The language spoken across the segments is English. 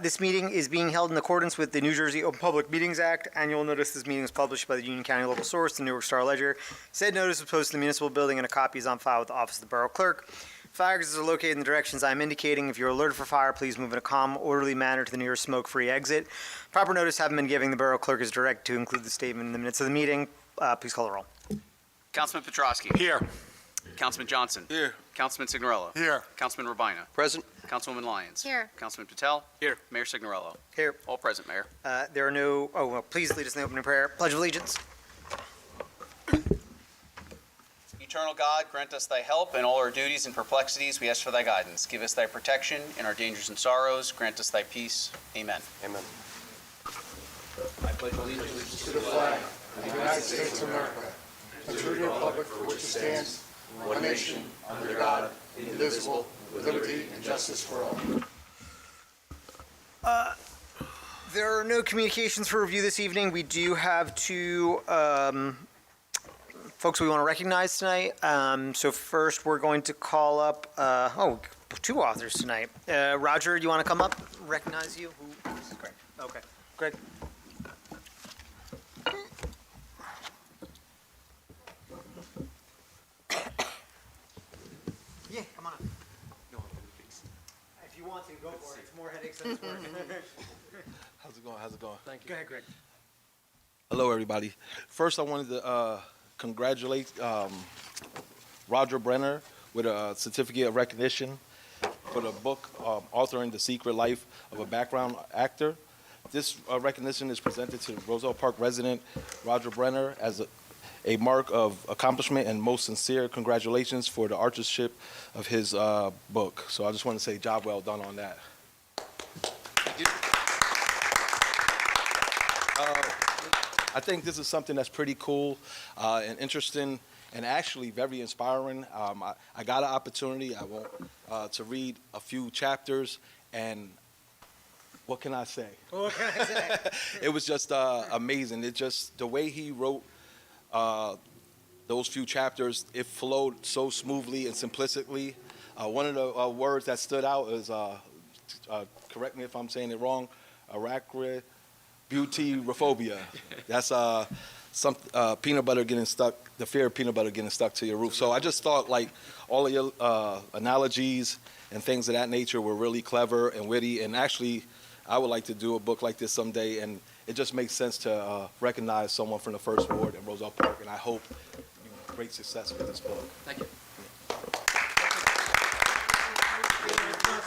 This meeting is being held in accordance with the New Jersey Open Public Meetings Act. Annual notice this meeting is published by the Union County Local Source, the New York Star Ledger. Said notice was posted in the municipal building and a copy is on file with the Office of the Borough Clerk. Fire exits are located in the directions I'm indicating. If you're alerted for fire, please move in a calm, orderly manner to the nearest smoke-free exit. Proper notice having been given, the Borough Clerk is directed to include the statement in the minutes of the meeting. Please call the roll. Councilman Petrosky. Here. Councilman Johnson. Here. Councilman Signorello. Here. Councilman Rabina. Present. Councilwoman Lyons. Here. Councilman Patel. Here. Mayor Signorello. Here. All present, Mayor. There are no, please lead us in the opening prayer. Pledge of Allegiance. Eternal God, grant us thy help in all our duties and perplexities. We ask for thy guidance. Give us thy protection in our dangers and sorrows. Grant us thy peace. Amen. Amen. I pledge allegiance to the flag of the United States of America, and to the republic for which it stands, one nation, under God, indivisible, with liberty and justice for all. There are no communications for review this evening. We do have two folks we want to recognize tonight. So first we're going to call up, two authors tonight. Roger, do you want to come up, recognize you? This is Greg. Okay, Greg. Yeah, come on up. If you want to, go for it. It's more headaches than it's worth. How's it going? Thank you. Go ahead, Greg. Hello, everybody. First, I wanted to congratulate Roger Brenner with a certificate of recognition for the book, Authoring the Secret Life of a Background Actor. This recognition is presented to Roselle Park resident Roger Brenner as a mark of accomplishment and most sincere congratulations for the authorship of his book. So I just want to say job well done on that. Thank you. I think this is something that's pretty cool and interesting and actually very inspiring. I got an opportunity to read a few chapters, and what can I say? What can I say? It was just amazing. It just, the way he wrote those few chapters, it flowed so smoothly and simplistically. One of the words that stood out is, correct me if I'm saying it wrong, arachnophobia. That's some peanut butter getting stuck, the fear of peanut butter getting stuck to your roof. So I just thought like all of your analogies and things of that nature were really clever and witty, and actually I would like to do a book like this someday, and it just makes sense to recognize someone from the First Ward in Roselle Park, and I hope you have great success with this book. Thank you.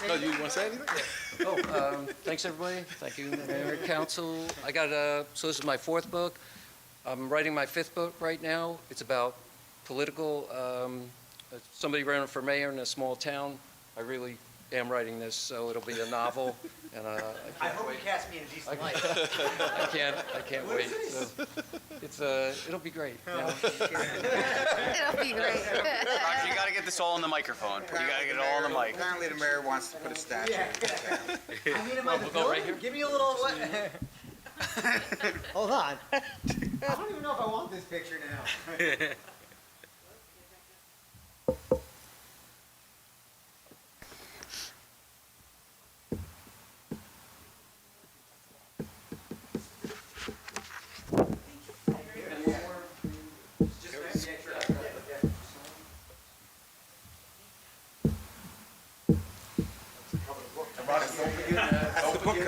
No, you want to say anything? Thanks everybody. Thank you, Mayor, Council. So this is my fourth book. I'm writing my fifth book right now. It's about political, somebody running for mayor in a small town. I really am writing this, so it'll be a novel. And I hope you cast me in a decent light. I can't wait. So it'll be great. You know? It'll be great. Roger, you got to get this all on the microphone. You got to get it all on the mic. Apparently the mayor wants to put a statue. I mean, am I We'll go right here. Give me a little. Hold on. I don't even know if I want this picture now.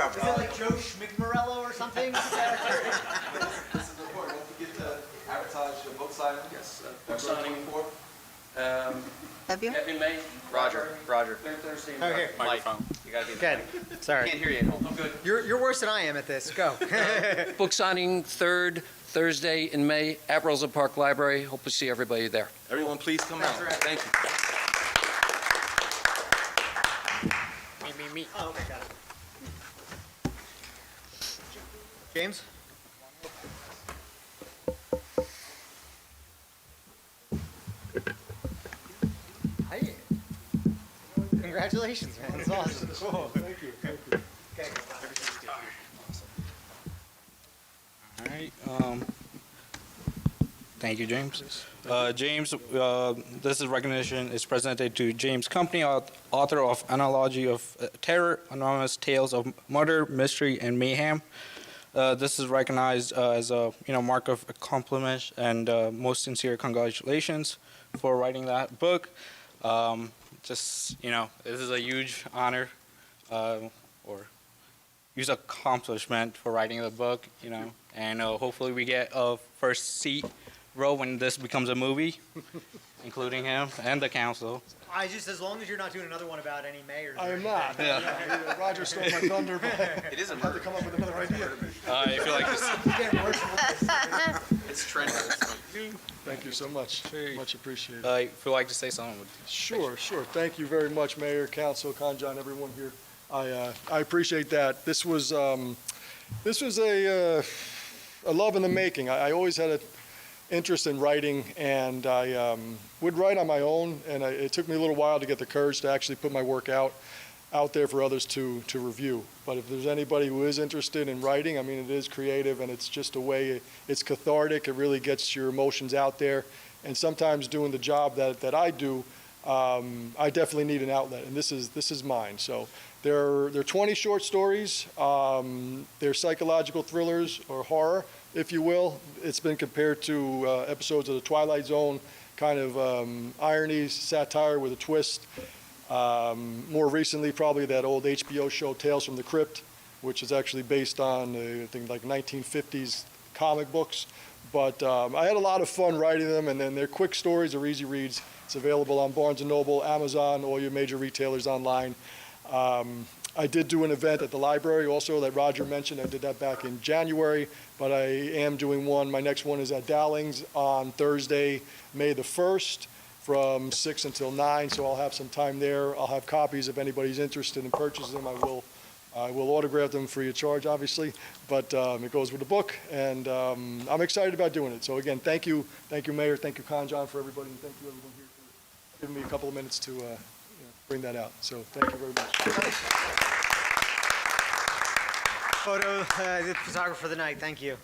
Is it like Joe Schmigmarello or something? This is the board. Don't forget to advertise your book signing. Yes, book signing. Have you? In May. Roger. Third Thursday. in May. Okay. Mike, you got to be in the Good. mic. Sorry. Can't hear you at home. I'm good. You're worse than I am at this. Go. Book signing third Thursday in May at Roselle Park Library. Hope to see everybody there. Everyone, please come out. That's right. Thank you. Me. Oh, okay, got it. James? Hey. Congratulations, man. That's awesome. Cool. Thank you. Okay. All right. Thank you, James. James, this is recognition is presented to James Company, author of Anthology of Terror, Anonymous Tales of Murder, Mystery, and Mayhem. This is recognized as a mark of compliment and most sincere congratulations for writing that book. This is a huge honor or huge accomplishment for writing the book, and hopefully we get a first seat row when this becomes a movie, including him and the council. I just, as long as you're not doing another one about any mayors. I am not. Yeah. Roger stole my thunder, but It is a I had to murder. come up with another idea. I feel like this. It's trending. Thank you so much. Much appreciated. I feel like to say something. Sure. Thank you very much, Mayor, Council, Conjon, everyone here. I appreciate that. This was a love in the making. I always had an interest in writing, and I would write on my own, and it took me a little while to get the courage to actually put my work out there for others to review. But if there's anybody who is interested in writing, I mean, it is creative, and it's just a way, it's cathartic. It really gets your emotions out there. And sometimes doing the job that I do, I definitely need an outlet, and this is mine. So they're 20 short stories. They're psychological thrillers or horror, if you will. It's been compared to episodes of The Twilight Zone, kind of irony, satire with a twist. More recently, probably that old HBO show Tales from the Crypt, which is actually based on, I think, like 1950s comic books. But I had a lot of fun writing them, and then they're quick stories, they're easy reads. It's available on Barnes & Noble, Amazon, all your major retailers online. I did do an event at the library also that Roger mentioned. I did that back in January, but I am doing one. My next one is at Dowling's on Thursday, May the 1st from 6 until 9, so I'll have some time there. I'll have copies if anybody's interested in purchasing them. I will autograph them free of charge, obviously, but it goes with the book, and I'm excited about doing it. So again, thank you, Mayor, thank you, Conjon, for everybody, and thank you everyone here for giving me a couple of minutes to bring that out. So thank you very much. Photo, the photographer of the night, thank you.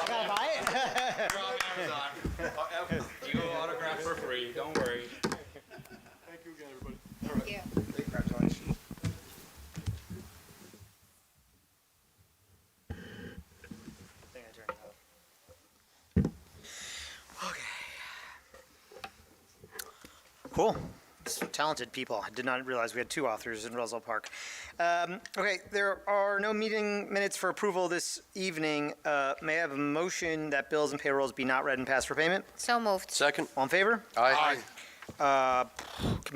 Gotta buy it? You go autograph for free, don't worry. Thank you again, everybody. All right. Yeah. Congratulations. Cool. Talented people. I did not realize we had two authors in Roselle Park. Okay, there are no meeting minutes for approval this evening. May I have a motion that bills and payrolls be not read and passed for payment? So moved. Second. All in favor? Aye. May I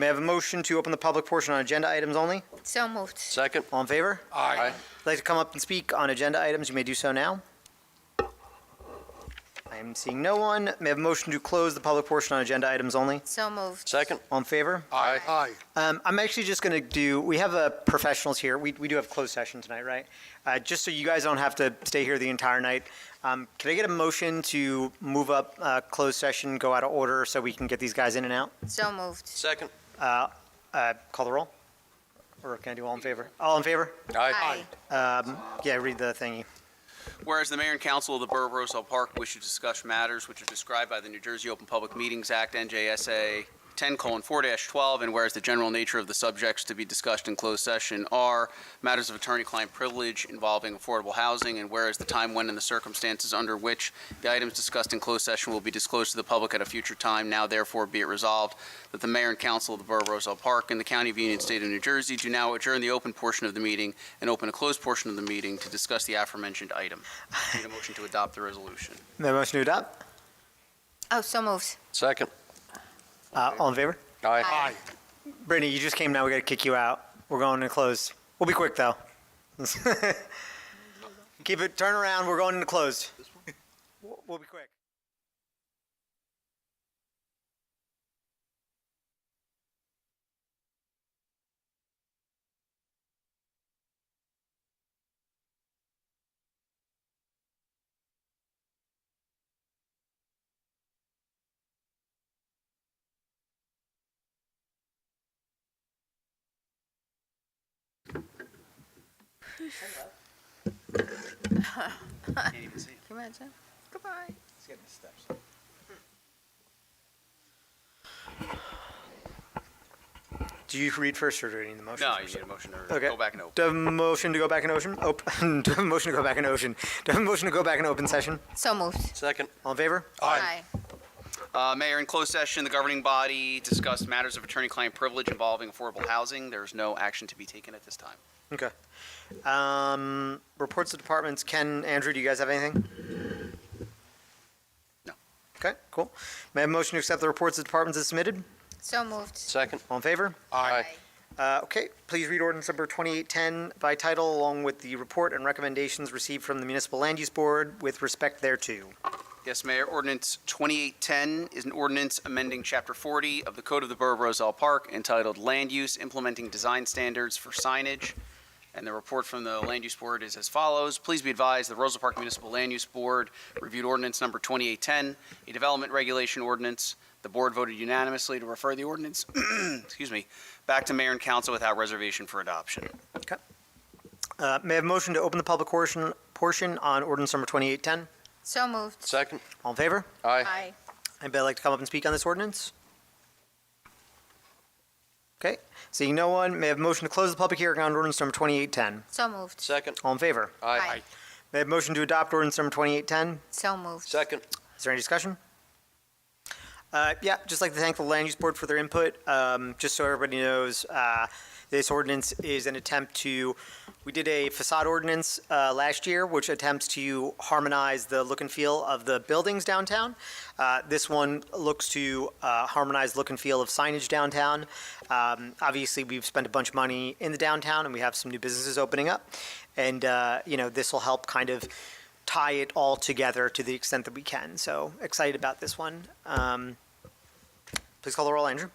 have a motion to open the public portion on agenda items only? So moved. Second. All in favor? Aye. If you'd like to come up and speak on agenda items, you may do so now. I am seeing no one. May I have a motion to close the public portion on agenda items only? So moved. Second. All in favor? Aye. I'm actually just going to do, we have professionals here. We do have closed session tonight, right? Just so you guys don't have to stay here the entire night. Can I get a motion to move up closed session, go out of order so we can get these guys in and out? So moved. Second. Call the roll? Or can I do all in favor? All in favor? Aye. Yeah, read the thingy. Whereas the mayor and council of the Borough of Roselle Park wish to discuss matters which are described by the New Jersey Open Public Meetings Act, NJSA 10:4-12, and whereas the general nature of the subjects to be discussed in closed session are matters of attorney-client privilege involving affordable housing, and whereas the time when and the circumstances under which the items discussed in closed session will be disclosed to the public at a future time, now therefore be it resolved that the mayor and council of the Borough of Roselle Park in the County of Union, State of New Jersey do now adjourn the open portion of the meeting and open a closed portion of the meeting to discuss the aforementioned item. Need a motion to adopt the resolution. May I have a motion to adopt? Oh, so moved. Second. All in favor? Aye. Brittany, you just came now. We got to kick you out. We're going to close. We'll be quick, though. Keep it, turn around. We're going into closed. We'll be quick. Can't even see him. Can you imagine? Goodbye. Do you read first or do you need the motion? No, you first? need a motion to Okay. go back and open. Do I have a motion to go back in ocean? Do I have a motion to go back in ocean? Do I have a motion to go back in open session? So moved. Second. All in favor? Aye. Mayor, in closed session, the governing body discussed matters of attorney-client privilege involving affordable housing. There is no action to be taken at this time. Okay. Reports of departments. Ken, Andrew, do you guys have anything? No. Okay, cool. May I have a motion to accept the reports of departments as submitted? So moved. Second. All in favor? Aye. Okay, please read ordinance number 2810 by title along with the report and recommendations received from the Municipal Land Use Board with respect thereto. Yes, Mayor. Ordinance 2810 is an ordinance amending Chapter 40 of the Code of the Borough of Roselle Park entitled Land Use Implementing Design Standards for Signage. And the report from the Land Use Board is as follows. Please be advised, the Roselle Park Municipal Land Use Board reviewed ordinance number 2810, a development regulation ordinance. The board voted unanimously to refer the ordinance, excuse me, back to mayor and council without reservation for adoption. May I have a motion to open the public portion on ordinance number 2810? So moved. Second. All in favor? Aye. Anybody like to come up and speak on this ordinance? Okay, seeing no one, may I have a motion to close the public hearing on ordinance number 2810? So moved. Second. All in favor? Aye. May I have a motion to adopt ordinance number 2810? So moved. Second. Is there any discussion? Yeah, just like to thank the Land Use Board for their input. Just so everybody knows, this ordinance is an attempt to, we did a facade ordinance last year, which attempts to harmonize the look and feel of the buildings downtown. This one looks to harmonize look and feel of signage downtown. Obviously, we've spent a bunch of money in the downtown, and we have some new businesses opening up. And, this will help kind of tie it all together to the extent that we can. So excited about this one. Please call the roll, Andrew.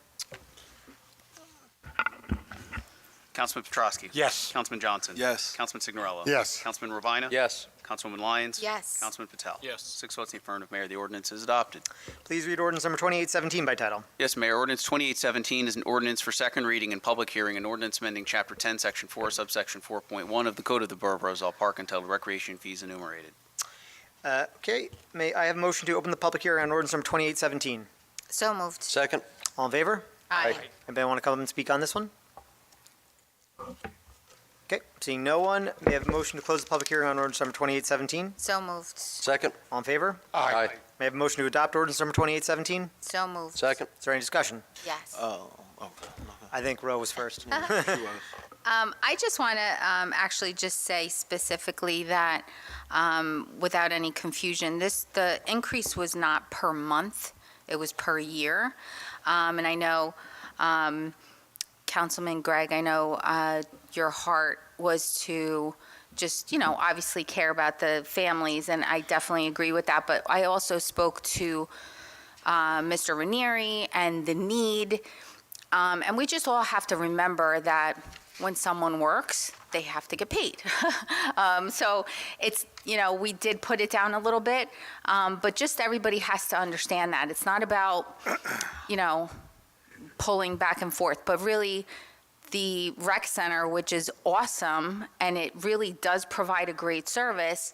Councilman Petrosky. Yes. Councilman Johnson. Yes. Councilman Signorello. Yes. Councilman Ravina. Yes. Councilwoman Lyons. Yes. Councilman Patel. Yes. 6 votes in the affirmative, Mayor. The ordinance is adopted. Please read ordinance number 2817 by title. Yes, Mayor. Ordinance 2817 is an ordinance for second reading and public hearing, an ordinance amending Chapter 10, Section 4, subsection 4.1 of the Code of the Borough of Roselle Park entitled Recreation Fees Enumerated. Okay, may I have a motion to open the public hearing on ordinance number 2817? So moved. Second. All in favor? Aye. Anybody want to come up and speak on this one? Okay, seeing no one, may I have a motion to close the public hearing on ordinance number 2817? So moved. Second. All in favor? Aye. May I have a motion to adopt ordinance number 2817? So moved. Second. Is there any discussion? Yes. I think Roe was first. I just want to actually just say specifically that, without any confusion, the increase was not per month, it was per year. And I know, Councilman Gregg, I know your heart was to just, obviously care about the families, and I definitely agree with that. But I also spoke to Mr. Ranieri and the need, and we just all have to remember that when someone works, they have to get paid. So it's, we did put it down a little bit, but just everybody has to understand that. It's not about, pulling back and forth, but really the rec center, which is awesome, and it really does provide a great service,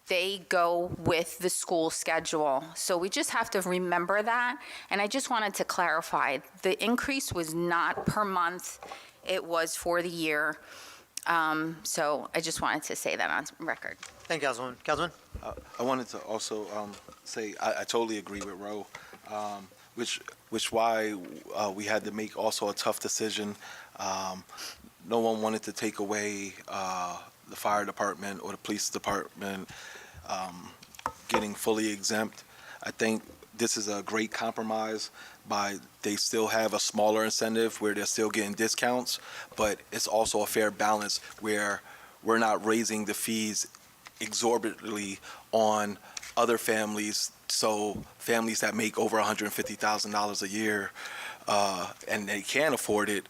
they go with the school schedule. So we just have to remember that. And I just wanted to clarify, the increase was not per month, it was for the year. So I just wanted to say that on record. Thank you, Councilwoman. Councilman? I wanted to also say I totally agree with Ro, which why we had to make also a tough decision. No one wanted to take away the fire department or the police department getting fully exempt. I think this is a great compromise by they still have a smaller incentive where they're still getting discounts, but it's also a fair balance where we're not raising the fees exorbitantly on other families. So families that make over $150,000 a year and they can't afford it,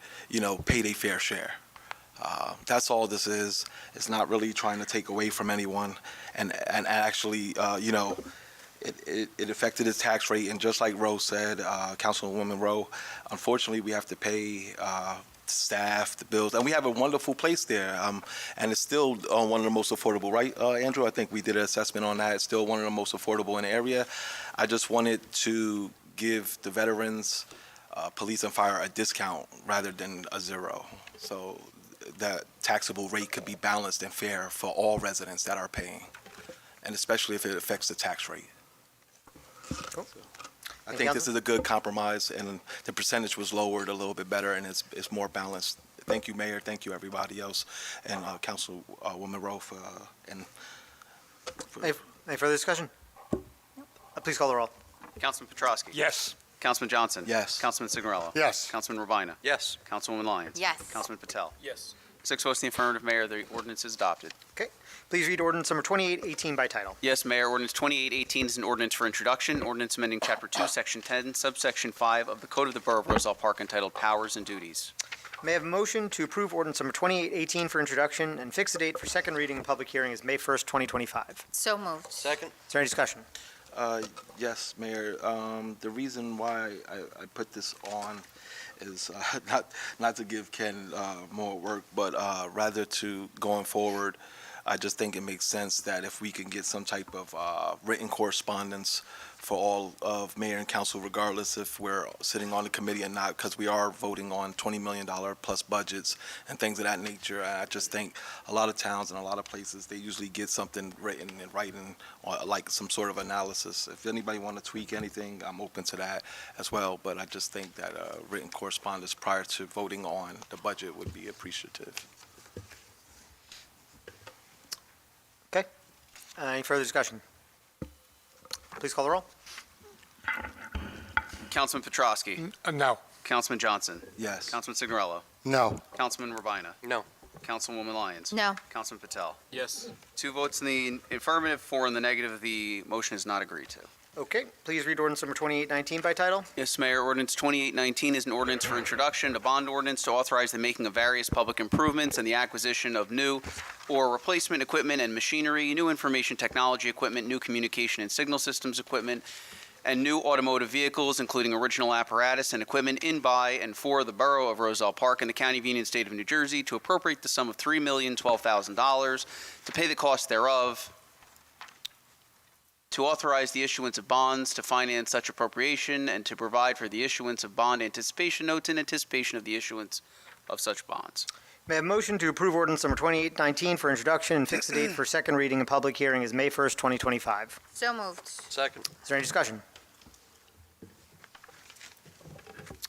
pay their fair share. That's all this is. It's not really trying to take away from anyone, and actually, it affected the tax rate. And just like Rose said, Councilwoman Rowe, unfortunately, we have to pay staff, the bills, and we have a wonderful place there. And it's still one of the most affordable, right, Andrew? I think we did an assessment on that. It's still one of the most affordable in the area. I just wanted to give the veterans, police and fire a discount rather than a zero. So that taxable rate could be balanced and fair for all residents that are paying, and especially if it affects the tax rate. Cool. I think this is a good compromise, and the percentage was lowered a little bit better, and it's more balanced. Thank you, Mayor. Thank you, everybody else, and Councilwoman Rowe for. Any further discussion? Please call the roll. Councilman Petrosky. Yes. Councilman Johnson. Yes. Councilman Signorello. Yes. Councilman Rabina. Yes. Councilwoman Lyons. Yes. Councilman Patel. Yes. 6 votes in the affirmative, Mayor. The ordinance is adopted. Okay. Please read ordinance number 2818 by title. Yes, Mayor. Ordinance 2818 is an ordinance for introduction. Ordinance amending Chapter 2, Section 10, Subsection 5 of the Code of the Borough of Roselle Park entitled Powers and Duties. May I have a motion to approve ordinance number 2818 for introduction and fix the date for second reading and public hearing as May 1st, 2025? So moved. Second. Is there any discussion? Yes, Mayor. The reason why I put this on is not to give Ken more work, but rather to going forward. I just think it makes sense that if we can get some type of written correspondence for all of mayor and council, regardless if we're sitting on the committee or not, because we are voting on $20 million plus budgets and things of that nature. And I just think a lot of towns and a lot of places, they usually get something written in writing, or like some sort of analysis. If anybody want to tweak anything, I'm open to that as well. But I just think that written correspondence prior to voting on the budget would be appreciative. Okay. Any further discussion? Please call the roll. Councilman Petrosky. No. Councilman Johnson. Yes. Councilman Signorello. No. Councilman Rabina. No. Councilwoman Lyons. No. Councilman Patel. Yes. 2 votes in the affirmative, 4 in the negative. The motion is not agreed to. Okay. Please read ordinance number 2819 by title. Yes, Mayor. Ordinance 2819 is an ordinance for introduction, a bond ordinance to authorize the making of various public improvements and the acquisition of new or replacement equipment and machinery, new information technology equipment, new communication and signal systems equipment, and new automotive vehicles, including original apparatus and equipment in, by, and for the Borough of Roselle Park and the County of Union, State of New Jersey, to appropriate the sum of $3,012,000 to pay the cost thereof, to authorize the issuance of bonds to finance such appropriation, and to provide for the issuance of bond anticipation notes in anticipation of the issuance of such bonds. May I have a motion to approve ordinance number 2819 for introduction and fix the date for second reading and public hearing as May 1st, 2025? So moved. Second. Is there any discussion?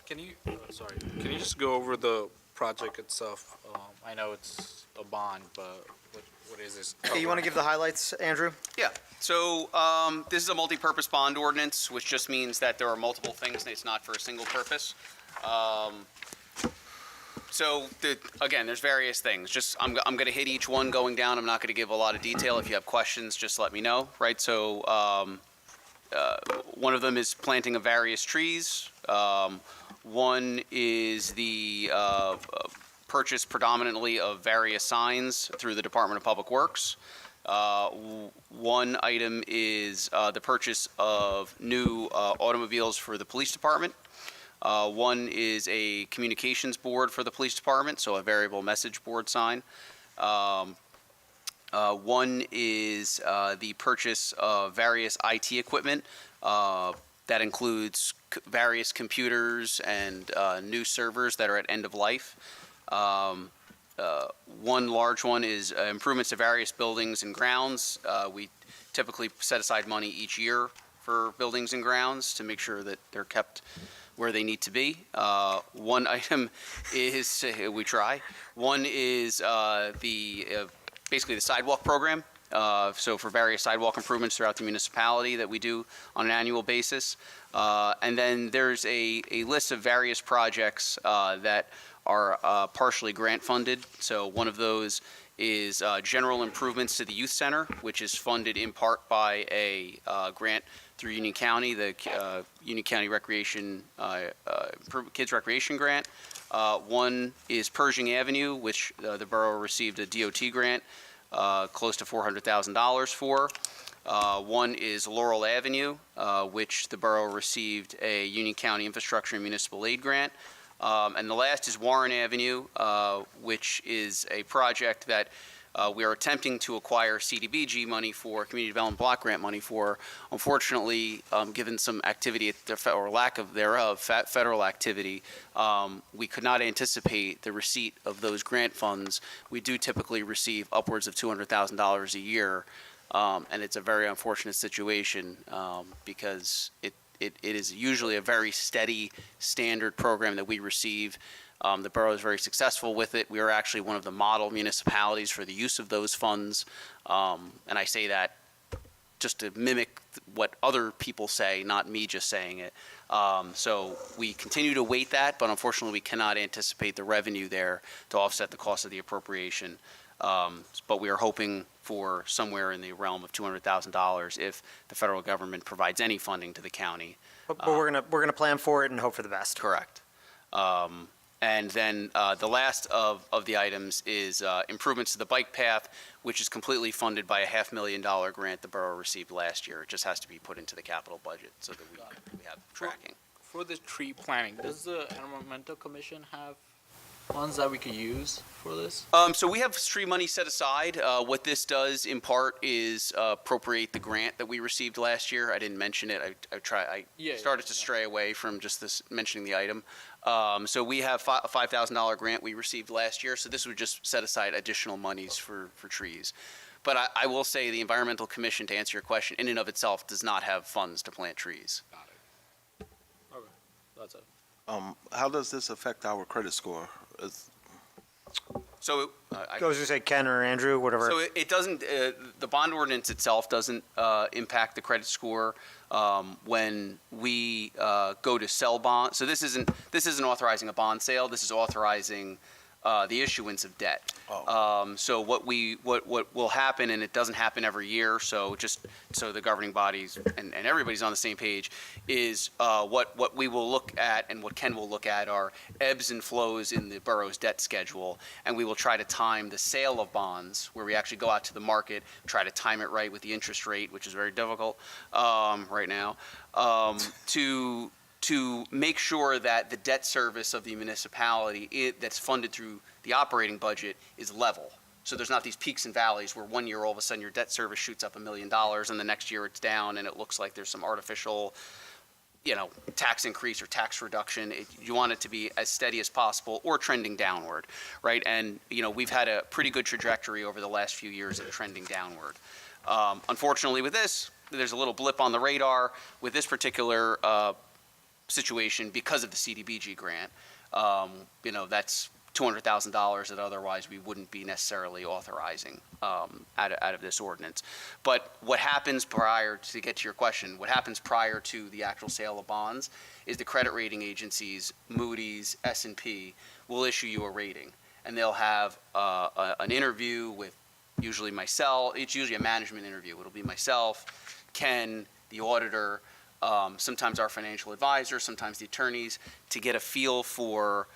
Can you just go over the project itself? I know it's a bond, but what is this? Okay, you want to give the highlights, Andrew? Yeah, so this is a multi-purpose bond ordinance, which just means that there are multiple things and it's not for a single purpose. Again, there's various things. Just I'm going to hit each one going down. I'm not going to give a lot of detail. If you have questions, just let me know, right? So one of them is planting of various trees. One is the purchase predominantly of various signs through the Department of Public Works. One item is the purchase of new automobiles for the police department. One is a communications board for the police department, so a variable message board sign. One is the purchase of various IT equipment. That includes various computers and new servers that are at end of life. One large one is improvements to various buildings and grounds. We typically set aside money each year for buildings and grounds to make sure that they're kept where they need to be. One item is, we try, one is basically the sidewalk program. So for various sidewalk improvements throughout the municipality that we do on an annual basis. And then there's a list of various projects that are partially grant funded. So one of those is general improvements to the youth center, which is funded in part by a grant through Union County, the Union County Recreation Kids Recreation Grant. One is Pershing Avenue, which the borough received a DOT grant close to $400,000 for. One is Laurel Avenue, which the borough received a Union County Infrastructure and Municipal Aid grant. And the last is Warren Avenue, which is a project that we are attempting to acquire CDBG money for, Community Development Block Grant money for. Unfortunately, given some activity or lack of thereof, federal activity, we could not anticipate the receipt of those grant funds. We do typically receive upwards of $200,000 a year, and it's a very unfortunate situation because it is usually a very steady, standard program that we receive. The borough is very successful with it. We are actually one of the model municipalities for the use of those funds. And I say that just to mimic what other people say, not me just saying it. So we continue to weight that, but unfortunately we cannot anticipate the revenue there to offset the cost of the appropriation. But we are hoping for somewhere in the realm of $200,000 if the federal government provides any funding to the county. But we're gonna plan for it and hope for the best. Correct. And then the last of the items is improvements to the bike path, which is completely funded by a $500,000 grant the borough received last year. It just has to be put into the capital budget so that we have tracking. For the tree planting, does the Environmental Commission have funds that we could use for this? So we have street money set aside. What this does in part is appropriate the grant that we received last year. I didn't mention it. I started to stray away from just this mentioning the item. So we have a $5,000 grant we received last year. So this would just set aside additional monies for trees. But I will say the Environmental Commission, to answer your question, in and of itself does not have funds to plant trees. Got it. Okay, that's it. How does this affect our credit score? So I was gonna say Ken or Andrew, whatever. So it doesn't, the bond ordinance itself doesn't impact the credit score when we go to sell bonds. So this isn't authorizing a bond sale. This is authorizing the issuance of debt. So what will happen, and it doesn't happen every year, so just so the governing bodies and everybody's on the same page, is what we will look at and what Ken will look at are ebbs and flows in the borough's debt schedule, and we will try to time the sale of bonds, where we actually go out to the market, try to time it right with the interest rate, which is very difficult right now, to make sure that the debt service of the municipality that's funded through the operating budget is level. So there's not these peaks and valleys where one year all of a sudden your debt service shoots up $1 million and the next year it's down and it looks like there's some artificial, tax increase or tax reduction. You want it to be as steady as possible or trending downward, right? And, we've had a pretty good trajectory over the last few years of trending downward. Unfortunately with this, there's a little blip on the radar with this particular situation because of the CDBG grant. That's $200,000 that otherwise we wouldn't be necessarily authorizing out of this ordinance. But what happens to get to your question, what happens prior to the actual sale of bonds is the credit rating agencies, Moody's, S&P, will issue you a rating. And they'll have an interview with usually myself. It's usually a management interview. It'll be myself, Ken, the auditor, sometimes our financial advisor, sometimes the attorneys, to get a feel for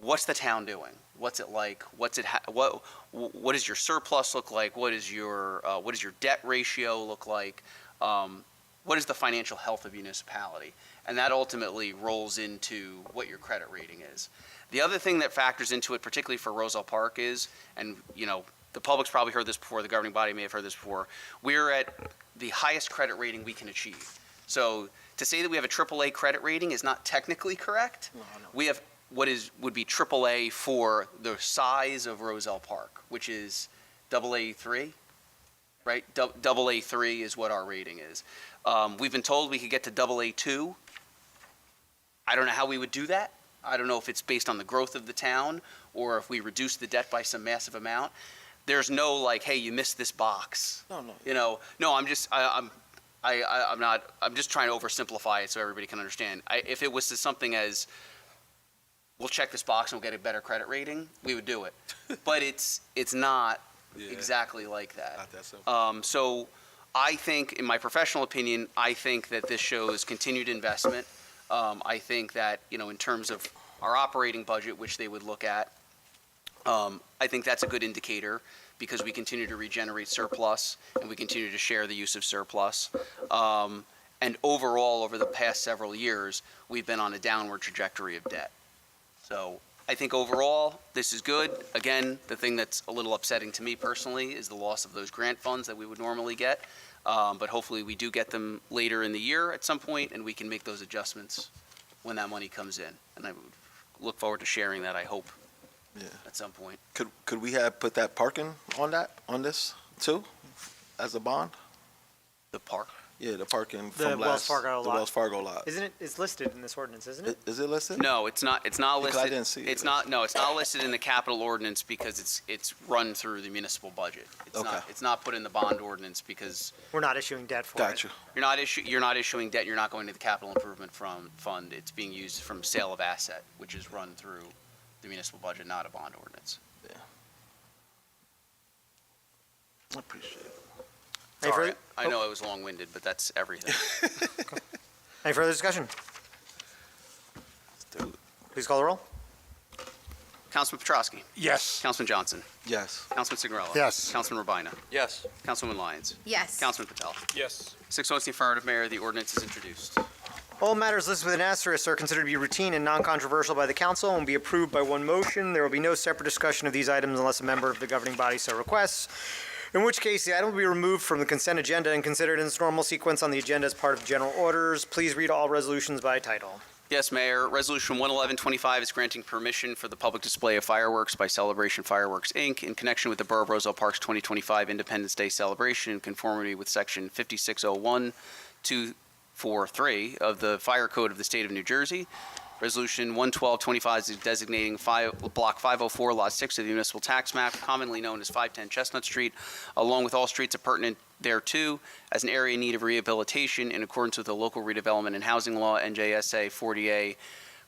what's the town doing, what's it like, what does your surplus look like, what does your debt ratio look like, what is the financial health of municipality, and that ultimately rolls into what your credit rating is. The other thing that factors into it, particularly for Roselle Park, is, and the public's probably heard this before, the governing body may have heard this before, we're at the highest credit rating we can achieve. So to say that we have a AAA credit rating is not technically correct. No. We have what would be AAA for the size of Roselle Park, which is AA3, right? AA3 is what our rating is. We've been told we could get to AA2. I don't know how we would do that. I don't know if it's based on the growth of the town or if we reduce the debt by some massive amount. There's no hey, you missed this box. No. No, I'm just trying to oversimplify it so everybody can understand. If it was something as, we'll check this box and we'll get a better credit rating, we would do it. But it's not exactly like that. Not that simple. So I think, in my professional opinion, I think that this shows continued investment. I think that, in terms of our operating budget, which they would look at, I think that's a good indicator because we continue to regenerate surplus and we continue to share the use of surplus. And overall, over the past several years, we've been on a downward trajectory of debt. So I think overall, this is good. Again, the thing that's a little upsetting to me personally is the loss of those grant funds that we would normally get. But hopefully we do get them later in the year at some point, and we can make those adjustments when that money comes in. And I would look forward to sharing that, I hope, Yeah. at some point. Could we have put that parking on this too, as a bond? The park. Yeah, the parking The from Wells Fargo the lot. Wells Fargo lot. Isn't it, it's listed in this ordinance, isn't it? Is it listed? No, it's not Because I listed. didn't see it. It's not listed in the capital ordinance because it's run through the municipal budget. Okay. It's not put in the bond ordinance because We're not issuing debt for it. Got you. you're not issuing debt, you're not going to the capital improvement fund. It's being used from sale of asset, which is run through the municipal budget, not a bond ordinance. I appreciate it. Any Sorry, further- I know I was long-winded, but that's everything. Any further discussion? do it. Please call the roll. Councilman Petrosky. Yes. Councilman Johnson. Yes. Councilman Signorella. Yes. Councilman Rabina. Yes. Councilwoman Lyons. Yes. Councilman Patel. Yes. 6 votes in the affirmative, Mayor. The ordinance is introduced. All matters listed with an asterisk are considered to be routine and non-controversial by the council and will be approved by one motion. There will be no separate discussion of these items unless a member of the governing body so requests, in which case the item will be removed from the consent agenda and considered in its normal sequence on the agenda as part of general orders. Please read all resolutions by title. Yes, Mayor. Resolution 11125 is granting permission for the public display of fireworks by Celebration Fireworks, Inc. in connection with the Borough of Roselle Park's 2025 Independence Day celebration in conformity with Section 5601243 of the Fire Code of the State of New Jersey. Resolution 11225 is designating Block 504, Lot 6 of the municipal tax map, commonly known as 510 Chestnut Street, along with all streets appurtenant thereto, as an area in need of rehabilitation in accordance with the local redevelopment and housing law, NJSA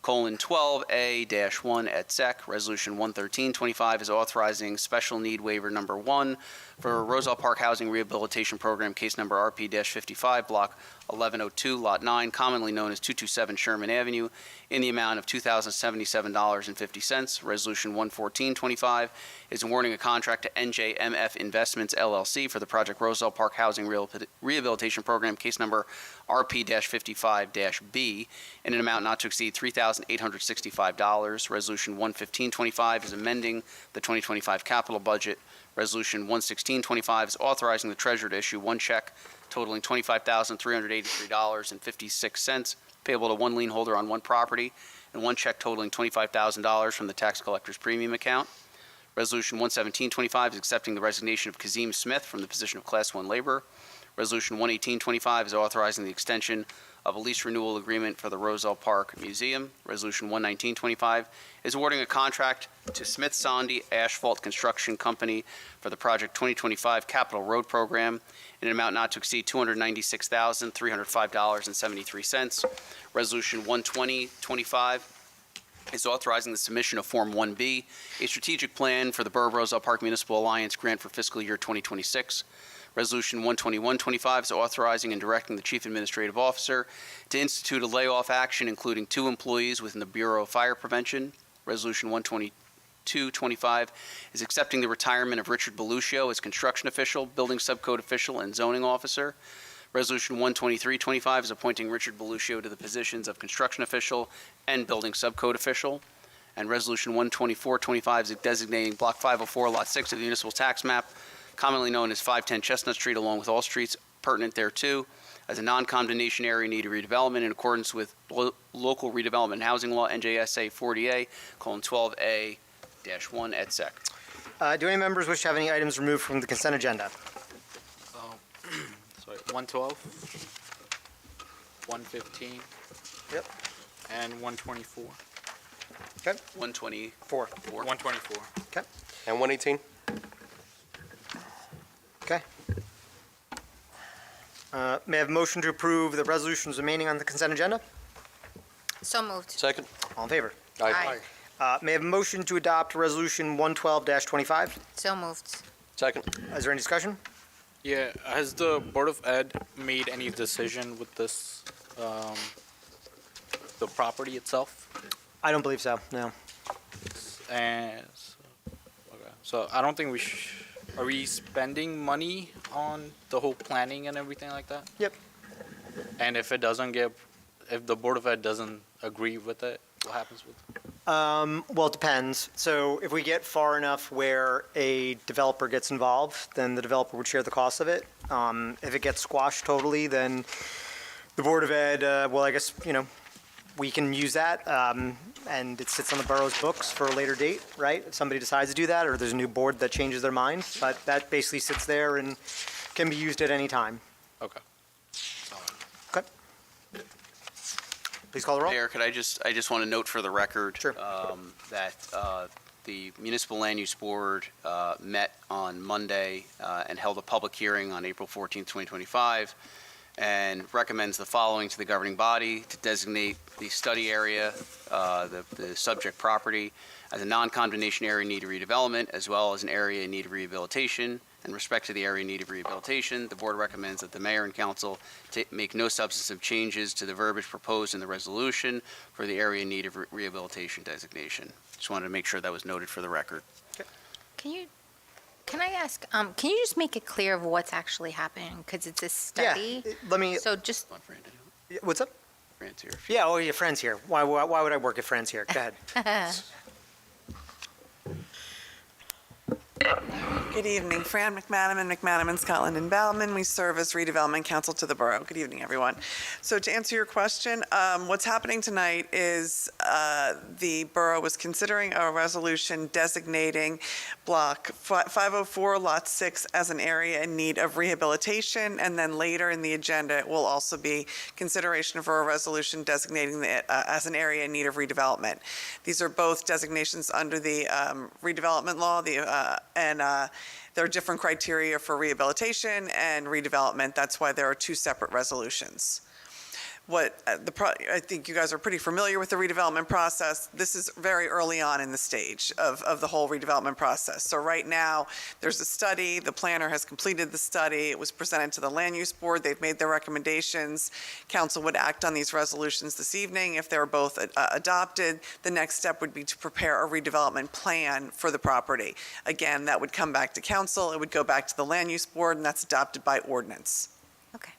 40A:12A-1 et sec. Resolution 11325 is authorizing special need waiver number 1 for Roselle Park Housing Rehabilitation Program, case number RP-55, Block 1102, Lot 9, commonly known as 227 Sherman Avenue, in the amount of $2,077.50. Resolution 11425 is awarding a contract to NJMF Investments LLC for the project Roselle Park Housing Rehabilitation Program, case number RP-55-B, in an amount not to exceed $3,865. Resolution 11525 is amending the 2025 capital budget. Resolution 11625 is authorizing the treasurer to issue one check totaling $25,383.56 payable to one lien holder on one property, and one check totaling $25,000 from the tax collector's premium account. Resolution 11725 is accepting the resignation of Kazim Smith from the position of Class 1 laborer. Resolution 11825 is authorizing the extension of a lease renewal agreement for the Roselle Park Museum. Resolution 11925 is awarding a contract to Smith Sondy Asphalt Construction Company for the Project 2025 Capital Road Program in an amount not to exceed $296,305.73. Resolution 12025 is authorizing the submission of Form 1B, a strategic plan for the Borough of Roselle Park Municipal Alliance grant for fiscal year 2026. Resolution 12125 is authorizing and directing the Chief Administrative Officer to institute a layoff action, including 2 employees within the Bureau of Fire Prevention. Resolution 12225 is accepting the retirement of Richard Beluccio as construction official, building subcode official, and zoning officer. Resolution 12325 is appointing Richard Beluccio to the positions of construction official and building subcode official. And Resolution 12425 is designating Block 504, Lot 6 of the municipal tax map, commonly known as 510 Chestnut Street, along with all streets pertinent thereto, as a non-condemnation area in need of redevelopment in accordance with local redevelopment and housing law, NJSA 40A:12A-1 et sec. Do any members wish to have any items removed from the consent agenda? Sorry, 112, 115. Yep. And 124. 124. 124. And 118? Okay. May I have a motion to approve the resolutions remaining on the consent agenda? So moved. Second? All in favor? Aye. May I have a motion to adopt Resolution 112-25? So moved. Second? Is there any discussion? Yeah, has the Board of Ed made any decision with this, the property itself? I don't believe so, no. And, so I don't think are we spending money on the whole planning and everything like that? Yep. And if the Board of Ed doesn't agree with it, What happens with? Well, it depends. So if we get far enough where a developer gets involved, then the developer would share the cost of it. If it gets squashed totally, then the Board of Ed, well, I guess, we can use that, and it sits on the borough's books for a later date, right? If somebody decides to do that, or there's a new board that changes their mind, but that basically sits there and can be used at any time. Okay. Okay. Please call the roll. Mayor, I just want to note for the record Sure. that the Municipal Land Use Board met on Monday and held a public hearing on April 14th, 2025, and recommends the following to the governing body: to designate the study area, the subject property, as a non-condemnation area in need of redevelopment, as well as an area in need of rehabilitation. In respect to the area in need of rehabilitation, the board recommends that the mayor and council make no substantive changes to the verbiage proposed in the resolution for the area in need of rehabilitation designation. Just wanted to make sure that was noted for the record. Can I ask, can you just make it clear of what's actually happening? Because it's a study. Let me, So just, Want Fran to do it? what's up? Fran's here. Yeah, oh, your friend's here. Why would I work if friend's here? Go ahead. Good evening. Fran McManaman, McManaman, Scotland and Ballman. We serve as redevelopment counsel to the borough. Good evening, everyone. So to answer your question, what's happening tonight is the borough was considering a resolution designating block 504, lot 6 as an area in need of rehabilitation. And then later in the agenda, it will also be consideration for a resolution designating it as an area in need of redevelopment. These are both designations under the redevelopment law, and there are different criteria for rehabilitation and redevelopment. That's why there are two separate resolutions. I think you guys are pretty familiar with the redevelopment process. This is very early on in the stage of the whole redevelopment process. So right now, there's a study. The planner has completed the study. It was presented to the land use board. They've made their recommendations. Council would act on these resolutions this evening. If they're both adopted, the next step would be to prepare a redevelopment plan for the property. Again, that would come back to council. It would go back to the land use board, and that's adopted by ordinance. okay,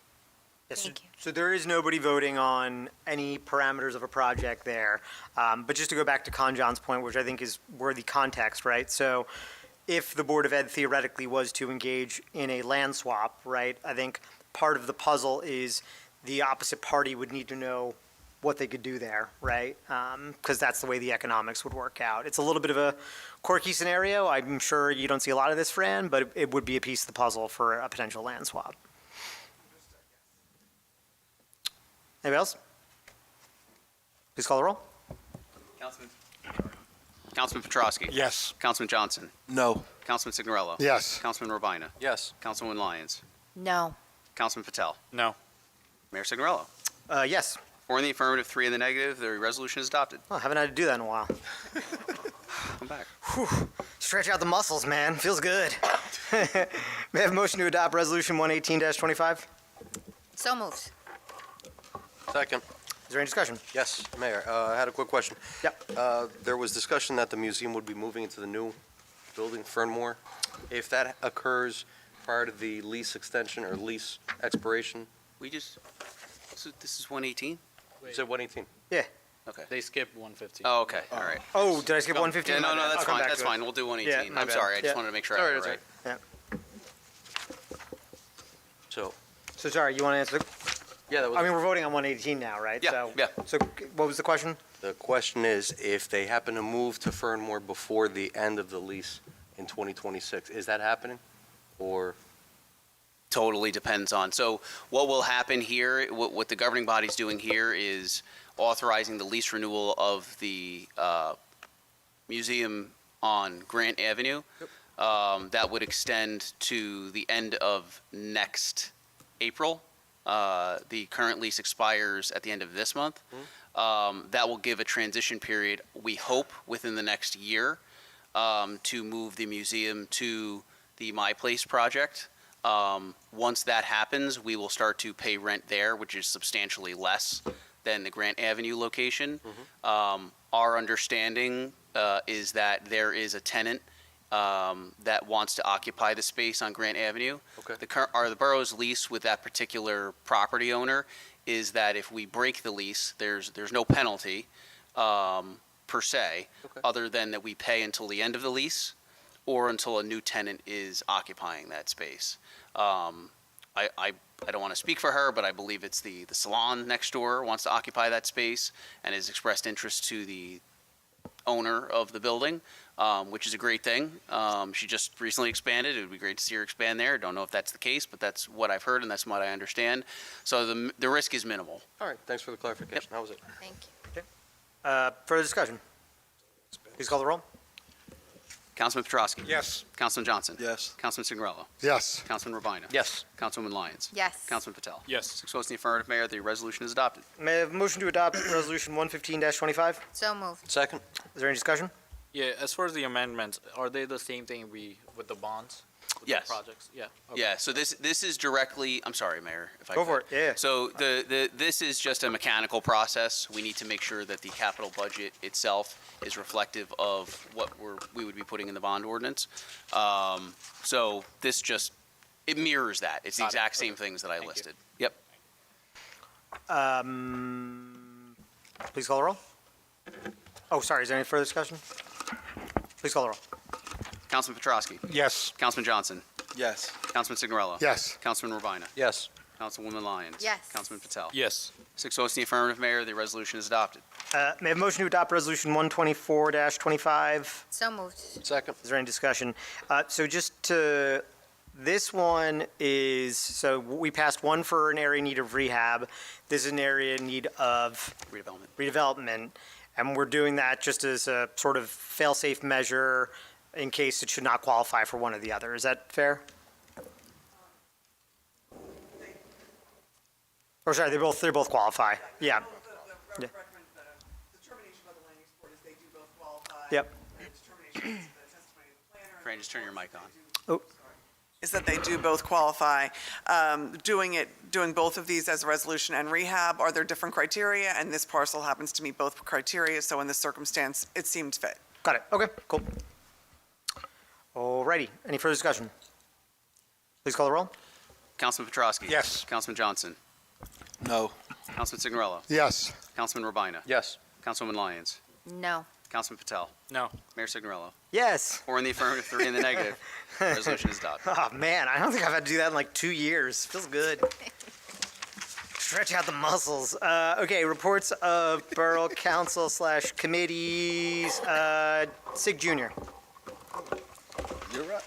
Yes, thank you. So there is nobody voting on any parameters of a project there. But just to go back to John's point, which I think is worthy context, right? So if the Board of Ed theoretically was to engage in a land swap, right, I think part of the puzzle is the opposite party would need to know what they could do there, right? Because that's the way the economics would work out. It's a little bit of a quirky scenario. I'm sure you don't see a lot of this, Fran, but it would be a piece of the puzzle for a potential land swap. Anybody else? Please call the roll. Councilman Petrosky. Yes. Councilman Johnson. No. Councilman Signorello. Yes. Councilman Urbina. Yes. Councilwoman Lyons. No, Councilman Patel. No. Mayor Signorello. Yes. 4 in the affirmative, 3 in the negative. The resolution is adopted. Oh, haven't had to do that in a while. Come back. Stretch out the muscles, man. Feels good. May I have a motion to adopt Resolution 118-25? so moved. Second. Is there any discussion? Yes, Mayor, I had a quick question. Yep. There was discussion that the museum would be moving into the new building, Fernmore. If that occurs prior to the lease extension or lease expiration, This is 118? you said 118. Yeah. Okay. They skipped 115. Oh, okay, all right. Oh, did I skip 115? Yeah, no, My bad. that's I'll come fine, back that's to it. fine. We'll do 118. Yeah, my I'm bad. sorry, I just Yeah. wanted to make sure I had it Sorry, right. So, So sorry, you want to answer? yeah, that was. I mean, we're voting on 118 now, right? Yeah, So- yeah. So what was the question? The question is, if they happen to move to Fernmore before the end of the lease in 2026, is that happening? Or, Totally depends on. So what will happen here, what the governing body's doing here is authorizing the lease renewal of the museum on Grant Avenue. That would extend to the end of next April. The current lease expires at the end of this month. That will give a transition period, we hope, within the next year, to move the museum to the My Place project. Once that happens, we will start to pay rent there, which is substantially less than the Grant Avenue location. Our understanding is that there is a tenant that wants to occupy the space on Grant Avenue. Okay. The borough's lease with that particular property owner is that if we break the lease, there's no penalty. per se, Okay. other than that we pay until the end of the lease or until a new tenant is occupying that space. I don't want to speak for her, but I believe it's the salon next door wants to occupy that space and has expressed interest to the owner of the building, which is a great thing. She just recently expanded. It would be great to see her expand there. Don't know if that's the case, but that's what I've heard and that's what I understand. So the risk is minimal. All right, thanks for the clarification. That was it. Thank you. Further discussion? Please call the roll. Councilman Petrosky. Yes. Councilman Johnson. Yes. Councilman Signorello. Yes. Councilman Rabina. Yes. Councilwoman Lyons. Yes. Councilman Patel. Yes. 6 votes in the affirmative, Mayor. The resolution is adopted. May I have a motion to adopt Resolution 115-25? Is So moved. Second? there any discussion? Yeah, as far as the amendments, are they the same thing with the bonds? With the Yes. projects? Yeah. Okay. Yeah, so this is directly, I'm sorry, Mayor, if I Go could. for it, yeah. So this is just a mechanical process. We need to make sure that the capital budget itself is reflective of what we would be putting in the bond ordinance. So this just, it mirrors that. It's the Got it. exact same Okay. things that I Thank you. listed. Yep. Please call the roll. Oh, sorry, is there any further discussion? Please call the roll. Councilman Petrosky. Yes. Councilman Johnson. Yes. Councilman Signorello. Yes. Councilman Rabina. Yes. Councilwoman Lyons. Yes. Councilman Patel. Yes. 6 votes in the affirmative, Mayor. The resolution is adopted. May I have a motion to adopt Resolution 124-25? So moved. Second? Is there any discussion? This one is, so we passed one for an area in need of rehab. This is an area in need of redevelopment. And we're doing that just as a sort of fail-safe measure in case it should not qualify for one or the other. Is that fair? Or sorry, they both qualify. Yeah. The determination by the land use board is they do both qualify. Yep. The determination is the testimony of the planner. Fran, just turn your mic on. Oh. Is that they do both qualify. Doing both of these as a resolution and rehab, are there different criteria? And this parcel happens to meet both criteria, so in this circumstance, it seemed fit. Got it. Okay, cool. Alrighty. Any further discussion? Please call the roll. Councilman Petrosky. Yes. Councilman Johnson. No. Councilman Signorello. Yes. Councilman Rabina. Yes. Councilwoman Lyons. No. Councilman Patel. No. Mayor Signorello. Yes. 4 in the affirmative, 3 in the negative. Resolution is adopted. Oh, man, I don't think I've had to do that in like 2 years. Feels good. Stretch out the muscles. Okay, reports of Borough Council / committees. Sig Jr. You're right.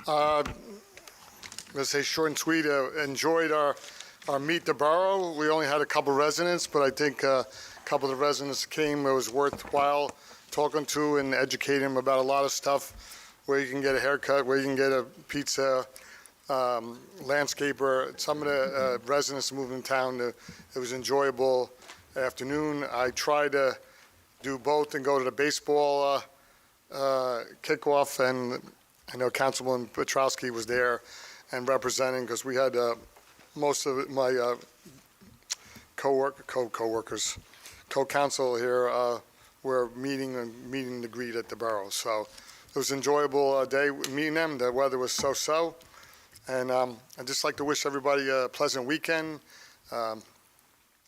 I'm going to say short and sweet. Enjoyed our Meet the Borough. We only had a couple residents, but I think a couple of the residents came. It was worthwhile talking to and educating them about a lot of stuff, where you can get a haircut, where you can get a pizza, landscaper. Some of the residents moved in town. It was enjoyable afternoon. I tried to do both and go to the baseball kickoff, and I know Councilman Petrosky was there and representing, because we had most of my co-workers, co-council here were meeting the greet at the borough. So it was an enjoyable day meeting them. The weather was so-so. And I'd just like to wish everybody a pleasant weekend,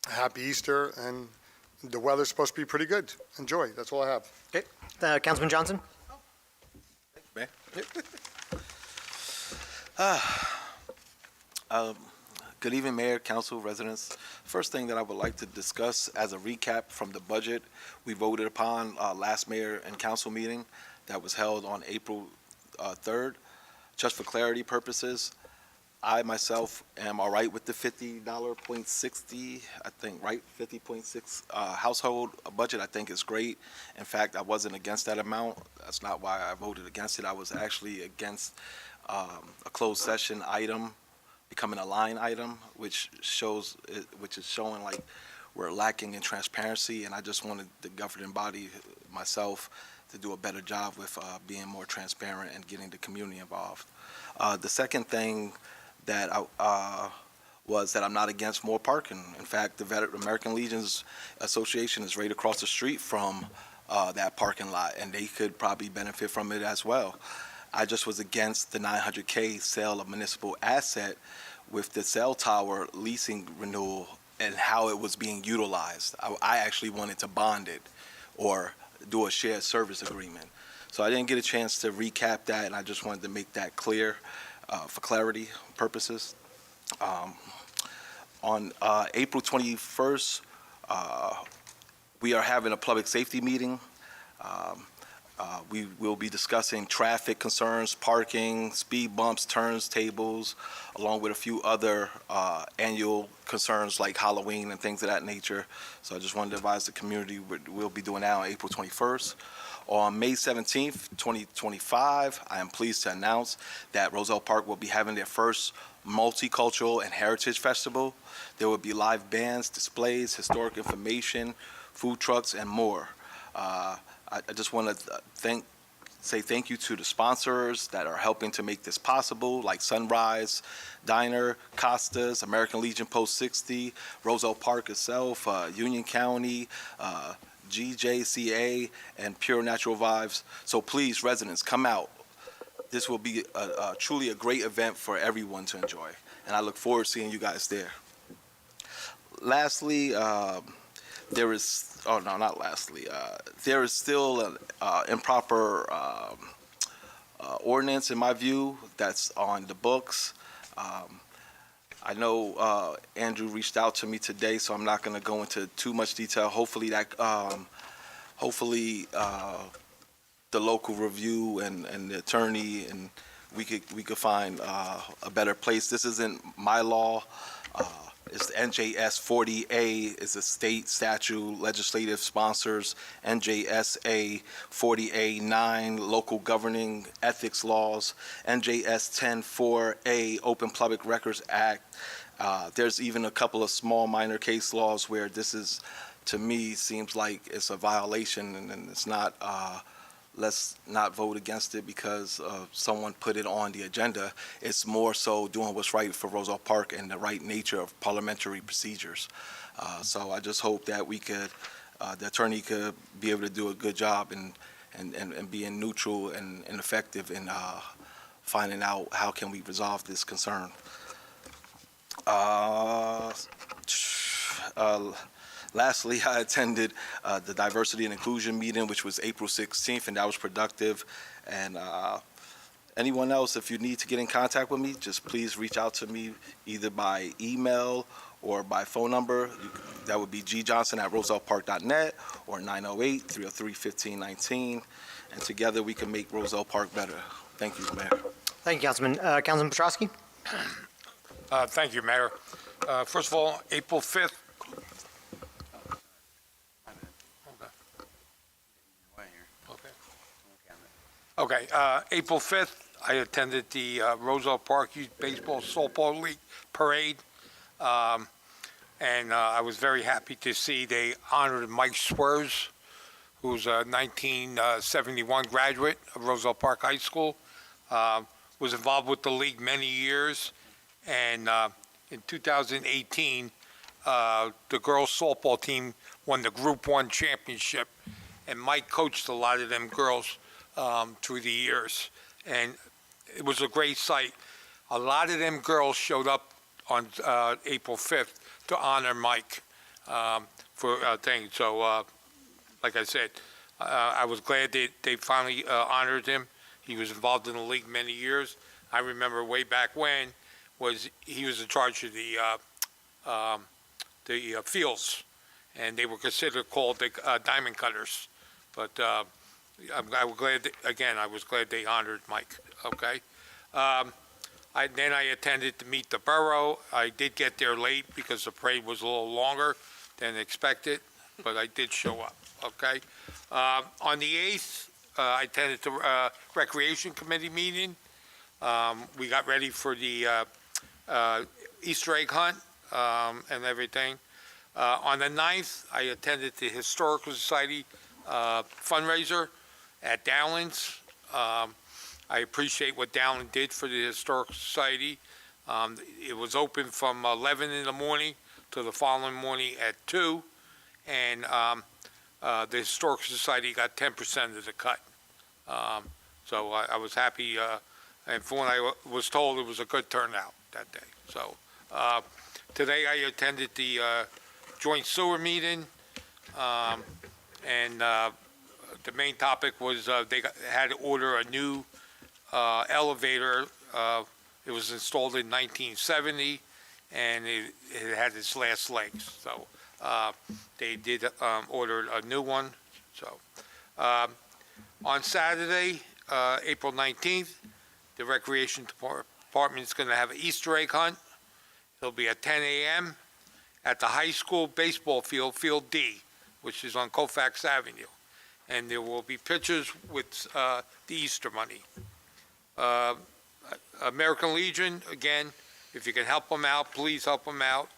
happy Easter, and the weather's supposed to be pretty good. Enjoy. That's all I have. Okay. Councilman Johnson? Man. Good evening, Mayor, Council, residents. First thing that I would like to discuss as a recap from the budget we voted upon last mayor and council meeting that was held on April 3rd. Just for clarity purposes, I myself am all right with the $50.60, I think, right? 50.6 household budget. I think is great. In fact, I wasn't against that amount. That's not why I voted against it. I was actually against a closed session item becoming a line item, which is showing like we're lacking in transparency. And I just wanted the governing body, myself, to do a better job with being more transparent and getting the community involved. The second thing that was that I'm not against more parking. In fact, the American Legions Association is right across the street from that parking lot, and they could probably benefit from it as well. I just was against the $900K sale of municipal asset with the cell tower leasing renewal and how it was being utilized. I actually wanted to bond it or do a shared service agreement. So I didn't get a chance to recap that, and I just wanted to make that clear for clarity purposes. On April 21st, we are having a public safety meeting. We will be discussing traffic concerns, parking, speed bumps, turns tables, along with a few other annual concerns like Halloween and things of that nature. So I just wanted to advise the community we'll be doing that on April 21st. On May 17th, 2025, I am pleased to announce that Roselle Park will be having their first Multicultural and Heritage Festival. There will be live bands, displays, historic information, food trucks, and more. I just want to say thank you to the sponsors that are helping to make this possible, like Sunrise Diner, Costas, American Legion Post 60, Roselle Park itself, Union County, GJCA, and Pure Natural Vibes. So please, residents, come out. This will be truly a great event for everyone to enjoy, and I look forward to seeing you guys there. Lastly, there is still an improper ordinance, in my view, that's on the books. I know Andrew reached out to me today, so I'm not going to go into too much detail. Hopefully the local review and the attorney, and we could find a better place. This isn't my law. It's NJS 40A is a state statute, legislative sponsors, NJSA 40A 9, local governing ethics laws, NJS 10-4A, Open Public Records Act. There's even a couple of small minor case laws where this is, to me, seems like it's a violation, and it's not, let's not vote against it because someone put it on the agenda. It's more so doing what's right for Roselle Park and the right nature of parliamentary procedures. So I just hope that we could, the attorney could be able to do a good job and being neutral and effective in finding out how can we resolve this concern. Lastly, I attended the Diversity and Inclusion meeting, which was April 16th, and that was productive. And anyone else, if you need to get in contact with me, just please reach out to me either by email or by phone number. That would be gjohnson@rosellepark.net or 908-303-1519. And together we can make Roselle Park better. Thank you, Mayor. Thank you, Councilman. Councilman Petrosky? Thank you, Mayor. First of all, April 5th. Okay, April 5th, I attended the Roselle Park Youth Baseball Softball League Parade, and I was very happy to see they honored Mike Swears, who's a 1971 graduate of Roselle Park High School, was involved with the league many years, and in 2018, the girls softball team won the Group 1 championship, and Mike coached a lot of them girls through the years, and it was a great sight. A lot of them girls showed up on April 5th to honor Mike for things. So, like I said, I was glad they finally honored him. He was involved in the league many years. I remember way back when he was in charge of the fields, and they were considered called the diamond cutters. But I was glad, I was glad they honored Mike, okay? Then I attended to meet the borough. I did get there late because the parade was a little longer than expected, but I did show up, okay? On the 8th, I attended the Recreation Committee meeting. We got ready for the Easter egg hunt and everything. On the 9th, I attended the Historical Society fundraiser at Dowlins. I appreciate what Dowling did for the Historical Society. It was open from 11 in the morning to the following morning at 2, and the Historical Society got 10% of the cut. So I was happy, and from what I was told, it was a good turnout that day. So Today I attended the joint sewer meeting, and the main topic was had to order a new elevator. It was installed in 1970, and it had its last legs. So they did order a new one. So on Saturday, April 19th, the Recreation Department is going to have an Easter egg hunt. It'll be at 10 a.m. at the high school baseball field, Field D, which is on Colfax Avenue. And there will be pictures with the Easter Bunny. American Legion, again, if you can help them out, please help them out.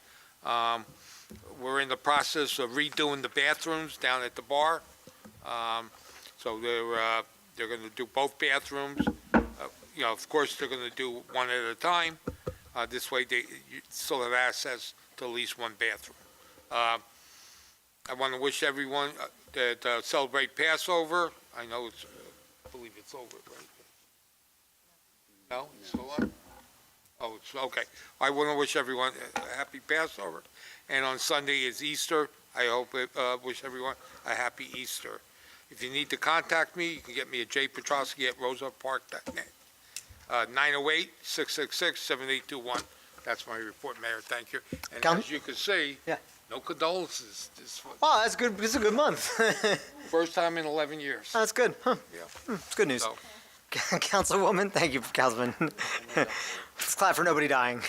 We're in the process of redoing the bathrooms down at the bar. So they're going to do both bathrooms. Of course, they're going to do one at a time. This way, you still have access to at least one bathroom. I want to wish everyone that celebrate Passover. I know I believe it's over, right? No, it's still on? Oh, it's okay. I want to wish everyone a happy Passover. And on Sunday is Easter. I hope wish everyone a happy Easter. If you need to contact me, you can get me at jpetrosky@rosepark.net. 908-666-7821. That's my report, Mayor. Thank you. And as you can see, no condolences. Oh, that's good. This is a good month. First time in 11 years. That's good. Huh. Yeah. It's good news. So, Councilwoman, thank you, Councilman. Let's clap for nobody dying.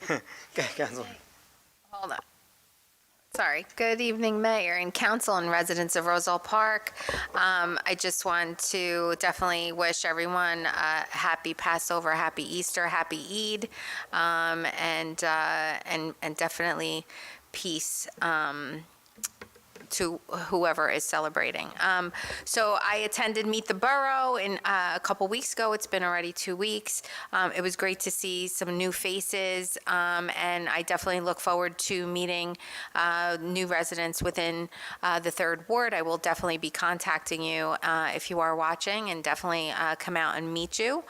Okay, Councilman. Hold on. Sorry. Good evening, Mayor and Council and residents of Roselle Park. I just want to definitely wish everyone a happy Passover, happy Easter, happy Eid, and definitely peace to whoever is celebrating. So I attended Meet the Borough a couple weeks ago. It's been already 2 weeks. It was great to see some new faces, and I definitely look forward to meeting new residents within the 3rd Ward. I will definitely be contacting you if you are watching, and definitely come out and meet you.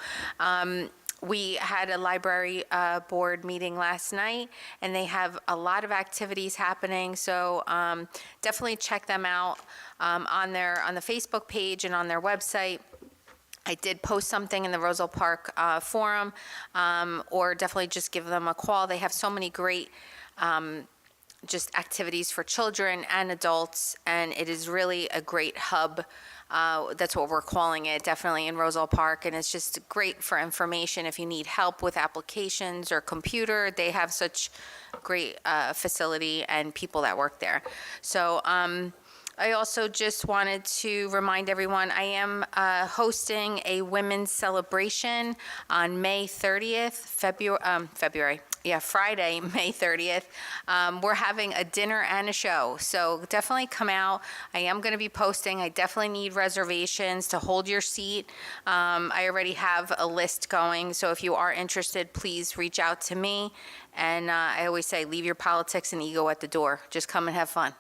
We had a library board meeting last night, and they have a lot of activities happening, so definitely check them out on the Facebook page and on their website. I did post something in the Roselle Park forum, or definitely just give them a call. They have so many great just activities for children and adults, and it is really a great hub. That's what we're calling it, definitely in Roselle Park, and it's just great for information. If you need help with applications or computer, they have such great facility and people that work there. So I also just wanted to remind everyone, I am hosting a women's celebration on May 30th, Friday, May 30th. We're having a dinner and a show, so definitely come out. I am going to be posting. I definitely need reservations to hold your seat. I already have a list going, so if you are interested, please reach out to me. And I always say, leave your politics and ego at the door. Just come and have fun.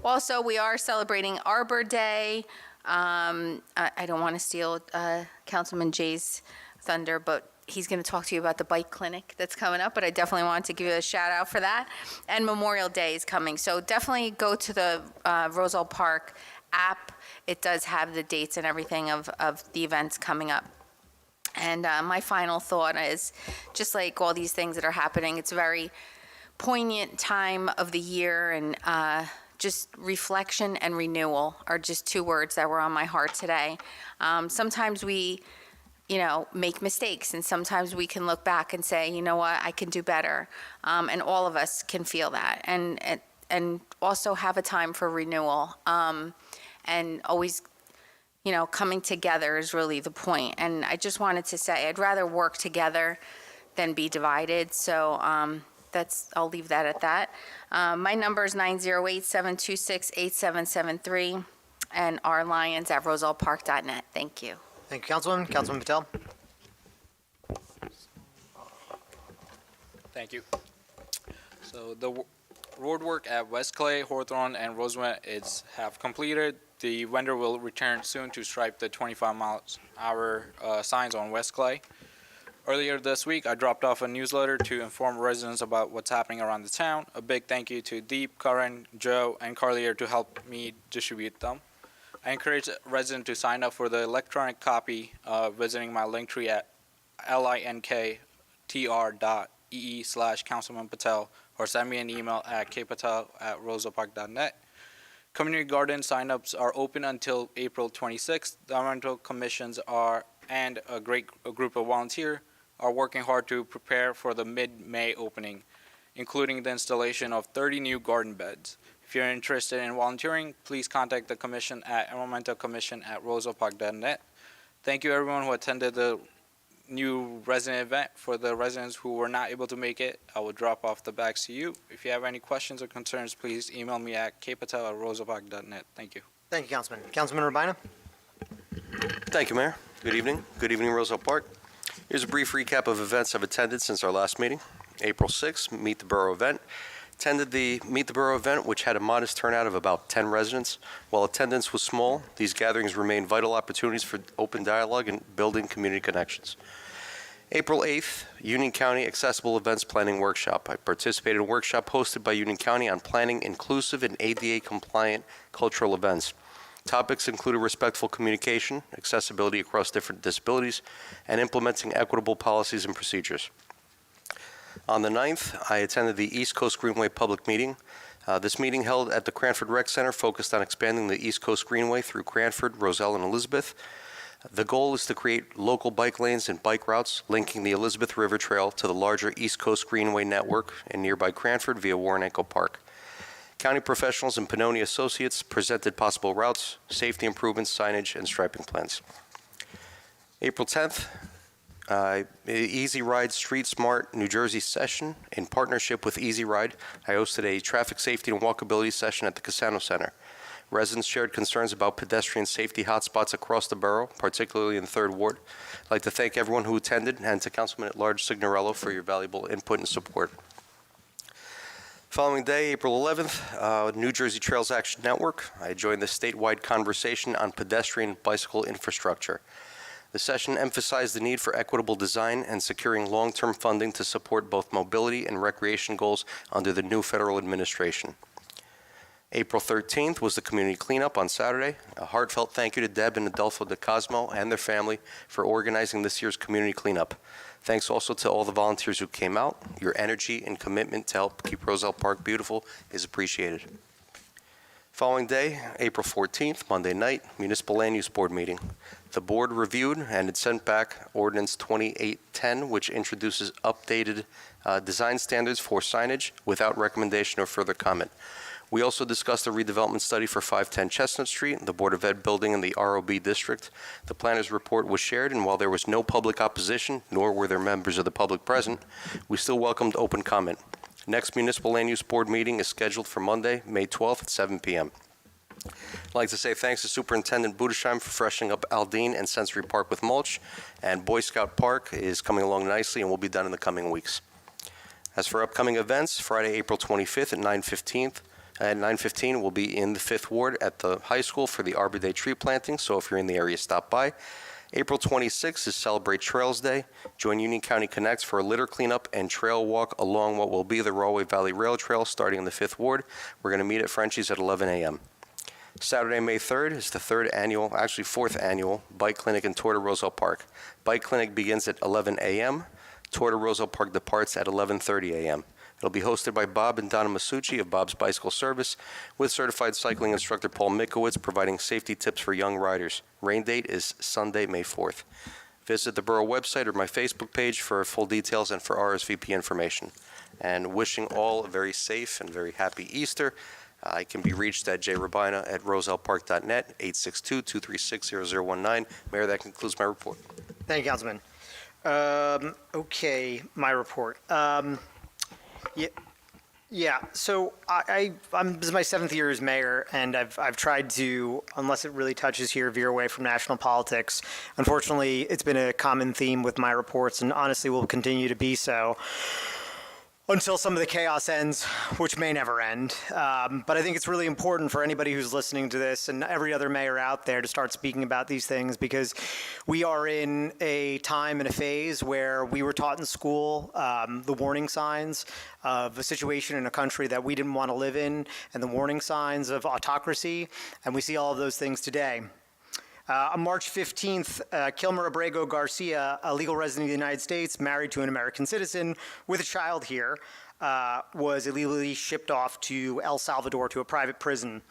Also, we are celebrating Arbor Day. I don't want to steal Councilman Jay's thunder, but he's going to talk to you about the bike clinic that's coming up, but I definitely wanted to give you a shout out for that. And Memorial Day is coming, so definitely go to the Roselle Park app. It does have the dates and everything of the events coming up. And my final thought is, just like all these things that are happening, it's a very poignant time of the year, and just reflection and renewal are just 2 words that were on my heart today. Sometimes we make mistakes, and sometimes we can look back and say, you know what, I can do better. And all of us can feel that, and also have a time for renewal. And always, coming together is really the point. And I just wanted to say, I'd rather work together than be divided. So I'll leave that at that. My number is 908-726-8773, and rlions@rosellepark.net. Thank you. Thank you, Councilwoman. Councilman Patel. Thank you. So the road work at West Clay, Hawthorne, and Rosewood have completed. The vendor will return soon to stripe the 25-mile-an-hour signs on West Clay. Earlier this week, I dropped off a newsletter to inform residents about what's happening around the town. A big thank you to Deep, Karan, Joe, and Carlier to help me distribute them. I encourage residents to sign up for the electronic copy visiting my link tree at linktr.ee/Councilman Patel or send me an email at kpatel@rosellepark.net. Community garden signups are open until April 26th. The environmental commissions and a group of volunteers are working hard to prepare for the mid-May opening, including the installation of 30 new garden beds. If you're interested in volunteering, please contact the commission at environmentalcommission@rosellepark.net. Thank you everyone who attended the new resident event. For the residents who were not able to make it, I will drop off the bags to you. If you have any questions or concerns, please email me at kpatel@rosellepark.net. Thank you. Thank you, Councilman. Councilman Urbina? Thank you, Mayor. Good evening. Good evening, Roselle Park. Here's a brief recap of events I've attended since our last meeting. April 6th, Meet the Borough event. Attended the Meet the Borough event, which had a modest turnout of about 10 residents. While attendance was small, these gatherings remain vital opportunities for open dialogue and building community connections. April 8th, Union County Accessible Events Planning Workshop. I participated in a workshop hosted by Union County on planning inclusive and ADA-compliant cultural events. Topics included respectful communication, accessibility across different disabilities, and implementing equitable policies and procedures. On the 9th, I attended the East Coast Greenway public meeting. This meeting held at the Cranford Rec Center focused on expanding the East Coast Greenway through Cranford, Roselle, and Elizabeth. The goal is to create local bike lanes and bike routes linking the Elizabeth River Trail to the larger East Coast Greenway network in nearby Cranford via Warren Echo Park. County professionals and Pannoni Associates presented possible routes, safety improvements, signage, and striping plans. April 10th, Easy Ride Street Smart New Jersey session. In partnership with Easy Ride, I hosted a traffic safety and walkability session at the Casano Center. Residents shared concerns about pedestrian safety hotspots across the borough, particularly in the 3rd Ward. I'd like to thank everyone who attended and to Councilman at Large Signorello for your valuable input and support. Following day, April 11th, New Jersey Trails Action Network. I joined the statewide conversation on pedestrian bicycle infrastructure. The session emphasized the need for equitable design and securing long-term funding to support both mobility and recreation goals under the new federal administration. April 13th was the community cleanup on Saturday. A heartfelt thank you to Deb and Adolfo de Cosmo and their family for organizing this year's community cleanup. Thanks also to all the volunteers who came out. Your energy and commitment to help keep Roselle Park beautiful is appreciated. Following day, April 14th, Monday night, Municipal Land Use Board meeting. The board reviewed and had sent back Ordinance 2810, which introduces updated design standards for signage without recommendation or further comment. We also discussed a redevelopment study for 510 Chestnut Street, the Board of Ed building in the ROB district. The planner's report was shared, and while there was no public opposition, nor were there members of the public present, we still welcomed open comment. Next Municipal Land Use Board meeting is scheduled for Monday, May 12th at 7 p.m. I'd like to say thanks to Superintendent Budesheim for freshening up Aldine and Sensory Park with mulch, and Boy Scout Park is coming along nicely and will be done in the coming weeks. As for upcoming events, Friday, April 25th at 9:15 we'll be in the 5th Ward at the high school for the Arbor Day tree planting, so if you're in the area, stop by. April 26th is Celebrate Trails Day. Join Union County Connects for a litter cleanup and trail walk along what will be the Rahway Valley Rail Trail starting in the 5th Ward. We're going to meet at Frenchie's at 11 a.m. Saturday, May 3rd is the 4th annual Bike Clinic and Tour to Roselle Park. Bike Clinic begins at 11 a.m. Tour to Roselle Park departs at 11:30 a.m. It'll be hosted by Bob and Donna Masucci of Bob's Bicycle Service, with certified cycling instructor Paul Mikowitz providing safety tips for young riders. Rain date is Sunday, May 4th. Visit the borough website or my Facebook page for full details and for RSVP information. And wishing all a very safe and very happy Easter. I can be reached at jrobina@rosellepark.net, 862-236-0019. Mayor, that concludes my report. Thank you, Councilman. Okay, my report. So this is my 7th year as mayor, and I've tried to, unless it really touches here, veer away from national politics. Unfortunately, it's been a common theme with my reports, and honestly will continue to be so. until some of the chaos ends, which may never end. But I think it's really important for anybody who's listening to this and every other mayor out there to start speaking about these things, because we are in a time and a phase where we were taught in school the warning signs of a situation in a country that we didn't want to live in and the warning signs of autocracy, and we see all of those things today. On March 15th, Kilmer Abrego Garcia, a legal resident of the United States, married to an American citizen with a child here, was illegally shipped off to El Salvador to a private prison.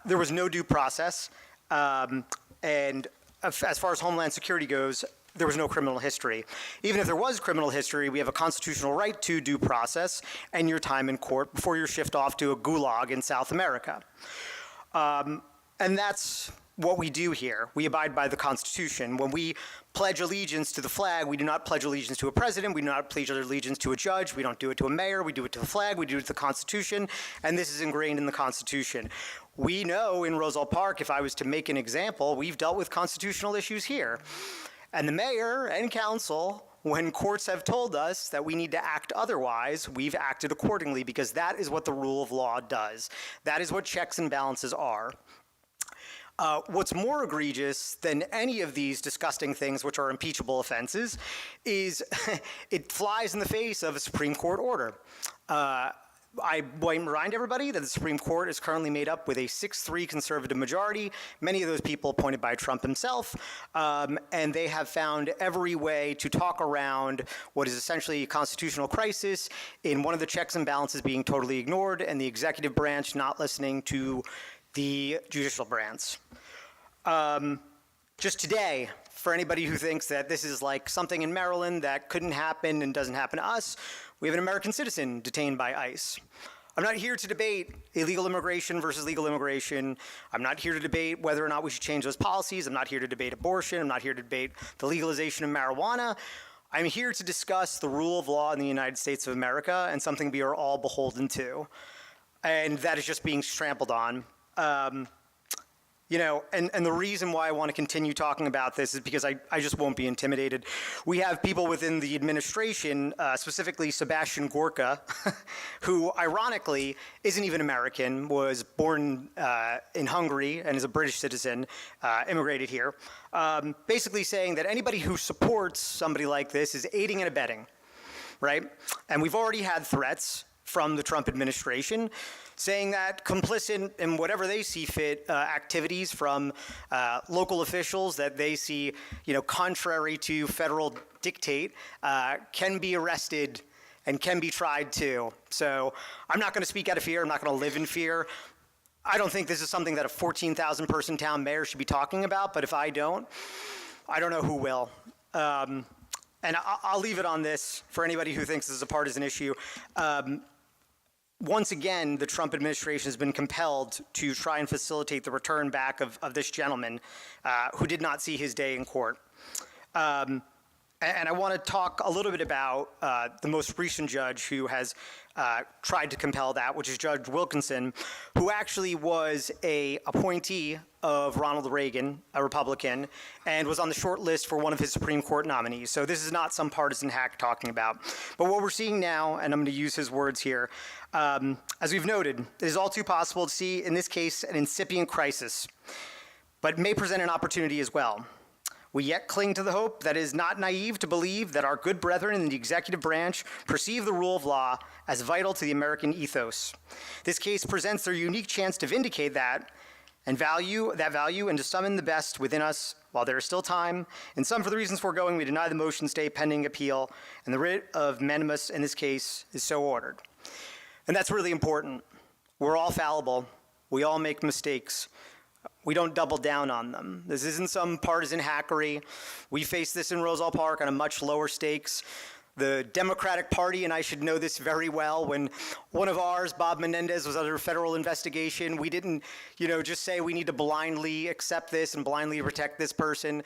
There was no due process, and as far as Homeland Security goes, there was no criminal history. Even if there was criminal history, we have a constitutional right to due process and your time in court before you're shipped off to a gulag in South America. And that's what we do here. We abide by the Constitution. When we pledge allegiance to the flag, we do not pledge allegiance to a president, we do not pledge allegiance to a judge, we don't do it to a mayor, we do it to the flag, we do it to the Constitution, and this is ingrained in the Constitution. We know in Roselle Park, if I was to make an example, we've dealt with constitutional issues here. And the mayor and council, when courts have told us that we need to act otherwise, we've acted accordingly, because that is what the rule of law does. That is what checks and balances are. What's more egregious than any of these disgusting things, which are impeachable offenses, is it flies in the face of a Supreme Court order. I remind everybody that the Supreme Court is currently made up with a 6-3 conservative majority, many of those people appointed by Trump himself, and they have found every way to talk around what is essentially a constitutional crisis in one of the checks and balances being totally ignored and the executive branch not listening to the judicial branch. Just today, for anybody who thinks that this is like something in Maryland that couldn't happen and doesn't happen to us, we have an American citizen detained by ICE. I'm not here to debate illegal immigration versus legal immigration. I'm not here to debate whether or not we should change those policies. I'm not here to debate abortion. I'm not here to debate the legalization of marijuana. I'm here to discuss the rule of law in the United States of America and something we are all beholden to. And that is just being trampled on. You know, and the reason why I want to continue talking about this is because I just won't be intimidated. We have people within the administration, specifically Sebastian Gorka, who ironically isn't even American, was born in Hungary and is a British citizen, immigrated here, basically saying that anybody who supports somebody like this is aiding and abetting, right? And we've already had threats from the Trump administration saying that complicit in whatever they see fit activities from local officials that they see, you know, contrary to federal dictate, can be arrested and can be tried too. So I'm not going to speak out of fear. I'm not going to live in fear. I don't think this is something that a 14,000 person town mayor should be talking about, but if I don't know who will. And I'll leave it on this for anybody who thinks this is a partisan issue. Once again, the Trump administration has been compelled to try and facilitate the return back of this gentleman who did not see his day in court. And I want to talk a little bit about the most recent judge who has tried to compel that, which is Judge Wilkinson, who actually was an appointee of Ronald Reagan, a Republican, and was on the short list for one of his Supreme Court nominees. So this is not some partisan hack talking about. But what we're seeing now, and I'm going to use his words here, as we've noted, it is all too possible to see, in this case, an incipient crisis, but may present an opportunity as well. We yet cling to the hope that it is not naive to believe that our good brethren in the executive branch perceive the rule of law as vital to the American ethos. This case presents their unique chance to vindicate that value and to summon the best within us while there is still time. And some for the reasons foregoing, we deny the motion stay pending appeal, and the writ of mandamus in this case is so ordered. And that's really important. We're all fallible. We all make mistakes. We don't double down on them. This isn't some partisan hackery. We face this in Roselle Park on a much lower stakes. The Democratic Party, and I should know this very well, when one of ours, Bob Menendez, was under federal investigation, we didn't, just say we need to blindly accept this and blindly protect this person.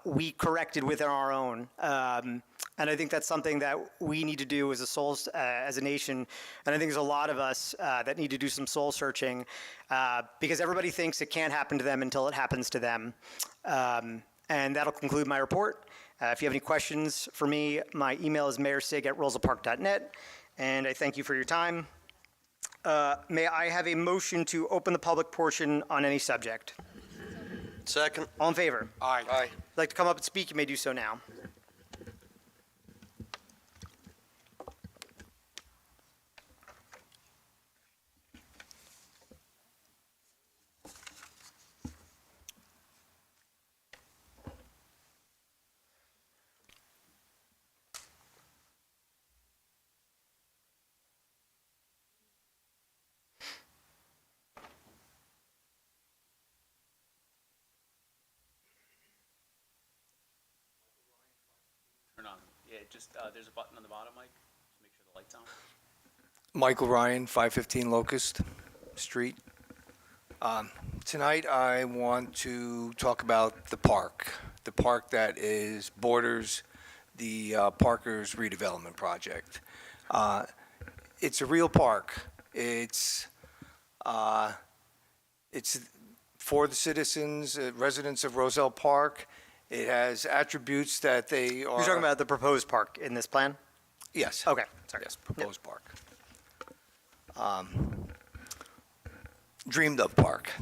We corrected within our own. And I think that's something that we need to do as a nation. And I think there's a lot of us that need to do some soul searching because everybody thinks it can't happen to them until it happens to them. And that'll conclude my report. If you have any questions for me, my email is mayorsig@rosellepark.net, and I thank you for your time. May I have a motion to open the public portion on any subject? Second. All in favor? Aye. Aye. If you'd like to come up and speak, you may do so now. Turn on. Yeah, just, there's a button on the bottom, Mike, to make sure the light's on. Michael Ryan, 515 Locust Street. Tonight, I want to talk about the park that borders the Parker's redevelopment project. It's a real park. It's for the citizens, residents of Roselle Park. It has attributes that they are. You're talking about the proposed park in this plan? Yes. Okay, sorry. Yes, proposed park. Dreamed of park.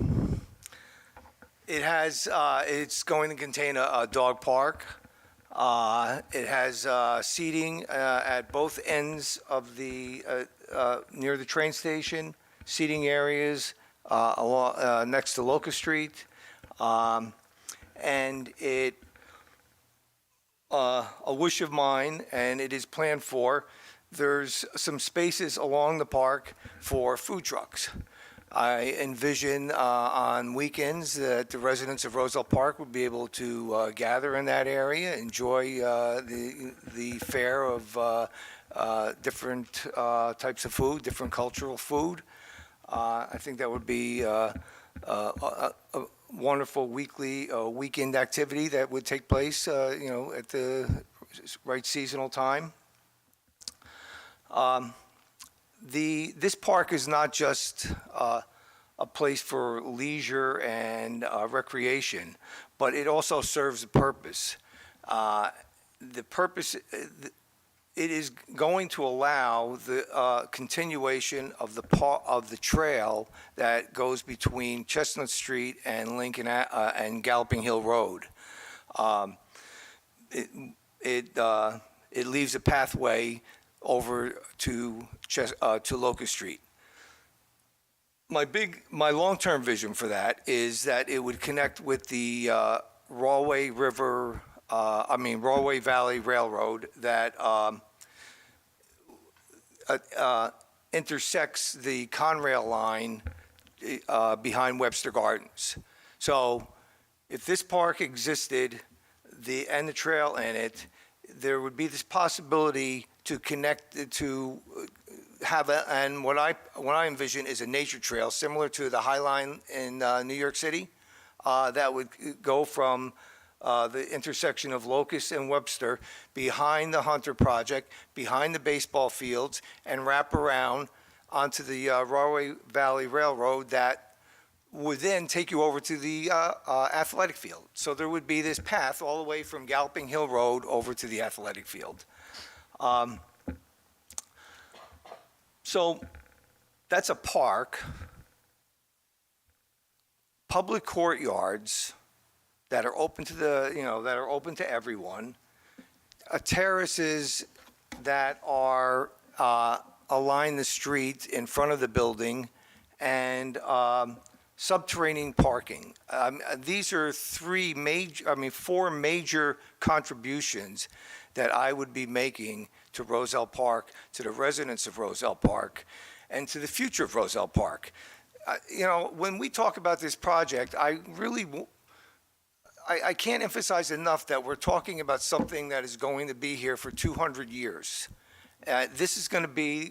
It has, it's going to contain a dog park. It has seating at both ends of the, near the train station, seating areas next to Locust Street. And it, a wish of mine, and it is planned for, there's some spaces along the park for food trucks. I envision on weekends that the residents of Roselle Park would be able to gather in that area, enjoy the fare of different types of food, different cultural food. I think that would be a wonderful weekend activity that would take place, at the right seasonal time. This park is not just a place for leisure and recreation, but it also serves a purpose. The purpose, it is going to allow the continuation of the trail that goes between Chestnut Street and Lincoln and Galloping Hill Road. It leaves a pathway over to Locust Street. My long-term vision for that is that it would connect with the Rahway Valley Railroad that intersects the Conrail line behind Webster Gardens. So if this park existed, and the trail in it, there would be this possibility to connect, to have and what I envision is a nature trail similar to the High Line in New York City, that would go from the intersection of Locust and Webster behind the Hunter Project, behind the baseball fields, and wrap around onto the Rahway Valley Railroad that would then take you over to the athletic field. So there would be this path all the way from Galloping Hill Road over to the athletic field. So that's a park, public courtyards that are open to that are open to everyone, terraces that are align the street in front of the building, and subterranean parking. These are four major contributions that I would be making to Roselle Park, to the residents of Roselle Park, and to the future of Roselle Park. When we talk about this project, I can't emphasize enough that we're talking about something that is going to be here for 200 years. This is going to be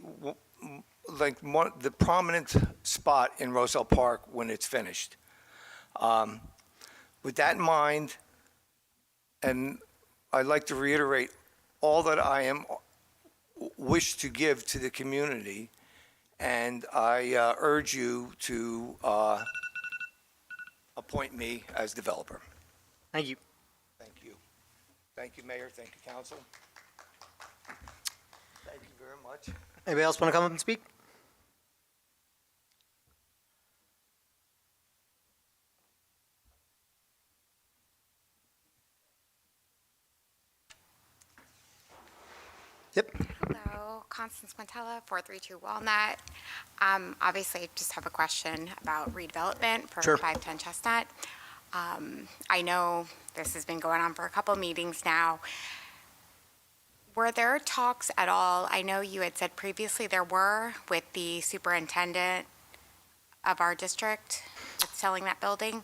like the prominent spot in Roselle Park when it's finished. With that in mind, and I'd like to reiterate all that I wish to give to the community, and I urge you to appoint me as developer. Thank you. Thank you. Thank you, Mayor. Thank you, council. Thank you very much. Anybody else want to come up and speak? Yep. Hello, Constance Quintella, 432 Walnut. Obviously, I just have a question about redevelopment for Sure. 510 Chestnut. I know this has been going on for a couple meetings now. Were there talks at all, I know you had said previously there were, with the superintendent of our district with selling that building?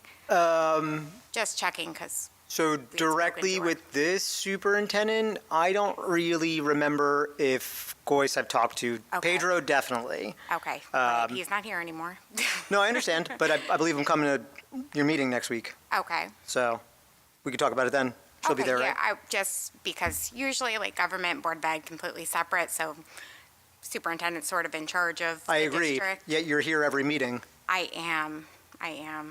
Just checking, because So directly to her. with this superintendent, I don't really remember if Goyce I've talked to. Okay. Pedro, definitely. okay, but he's not here anymore. No, I understand, but I believe I'm coming to your meeting next week, Okay. so we could talk about it then. She'll be Okay, there, yeah, right? just because usually like government, Board of Ed completely separate, so superintendent's sort of in charge of I the agree, district. yet you're here every meeting. I am,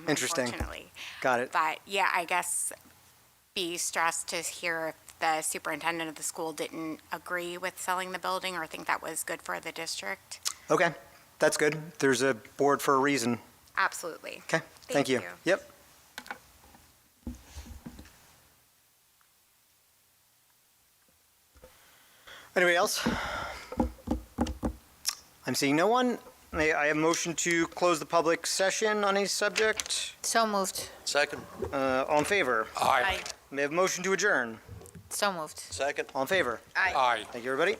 Interesting. unfortunately. Got it. But yeah, I guess be stressed to hear if the superintendent of the school didn't agree with selling the building or think that was good for the district. Okay, that's good. There's a board for a reason. Absolutely. Okay, thank you. Yep. Anybody else? I'm seeing no one. May I have a motion to close the public session on a subject? So moved. Second. All in favor? Aye. May I have a motion to adjourn? So moved. Second. All in favor? Aye. Thank you, everybody.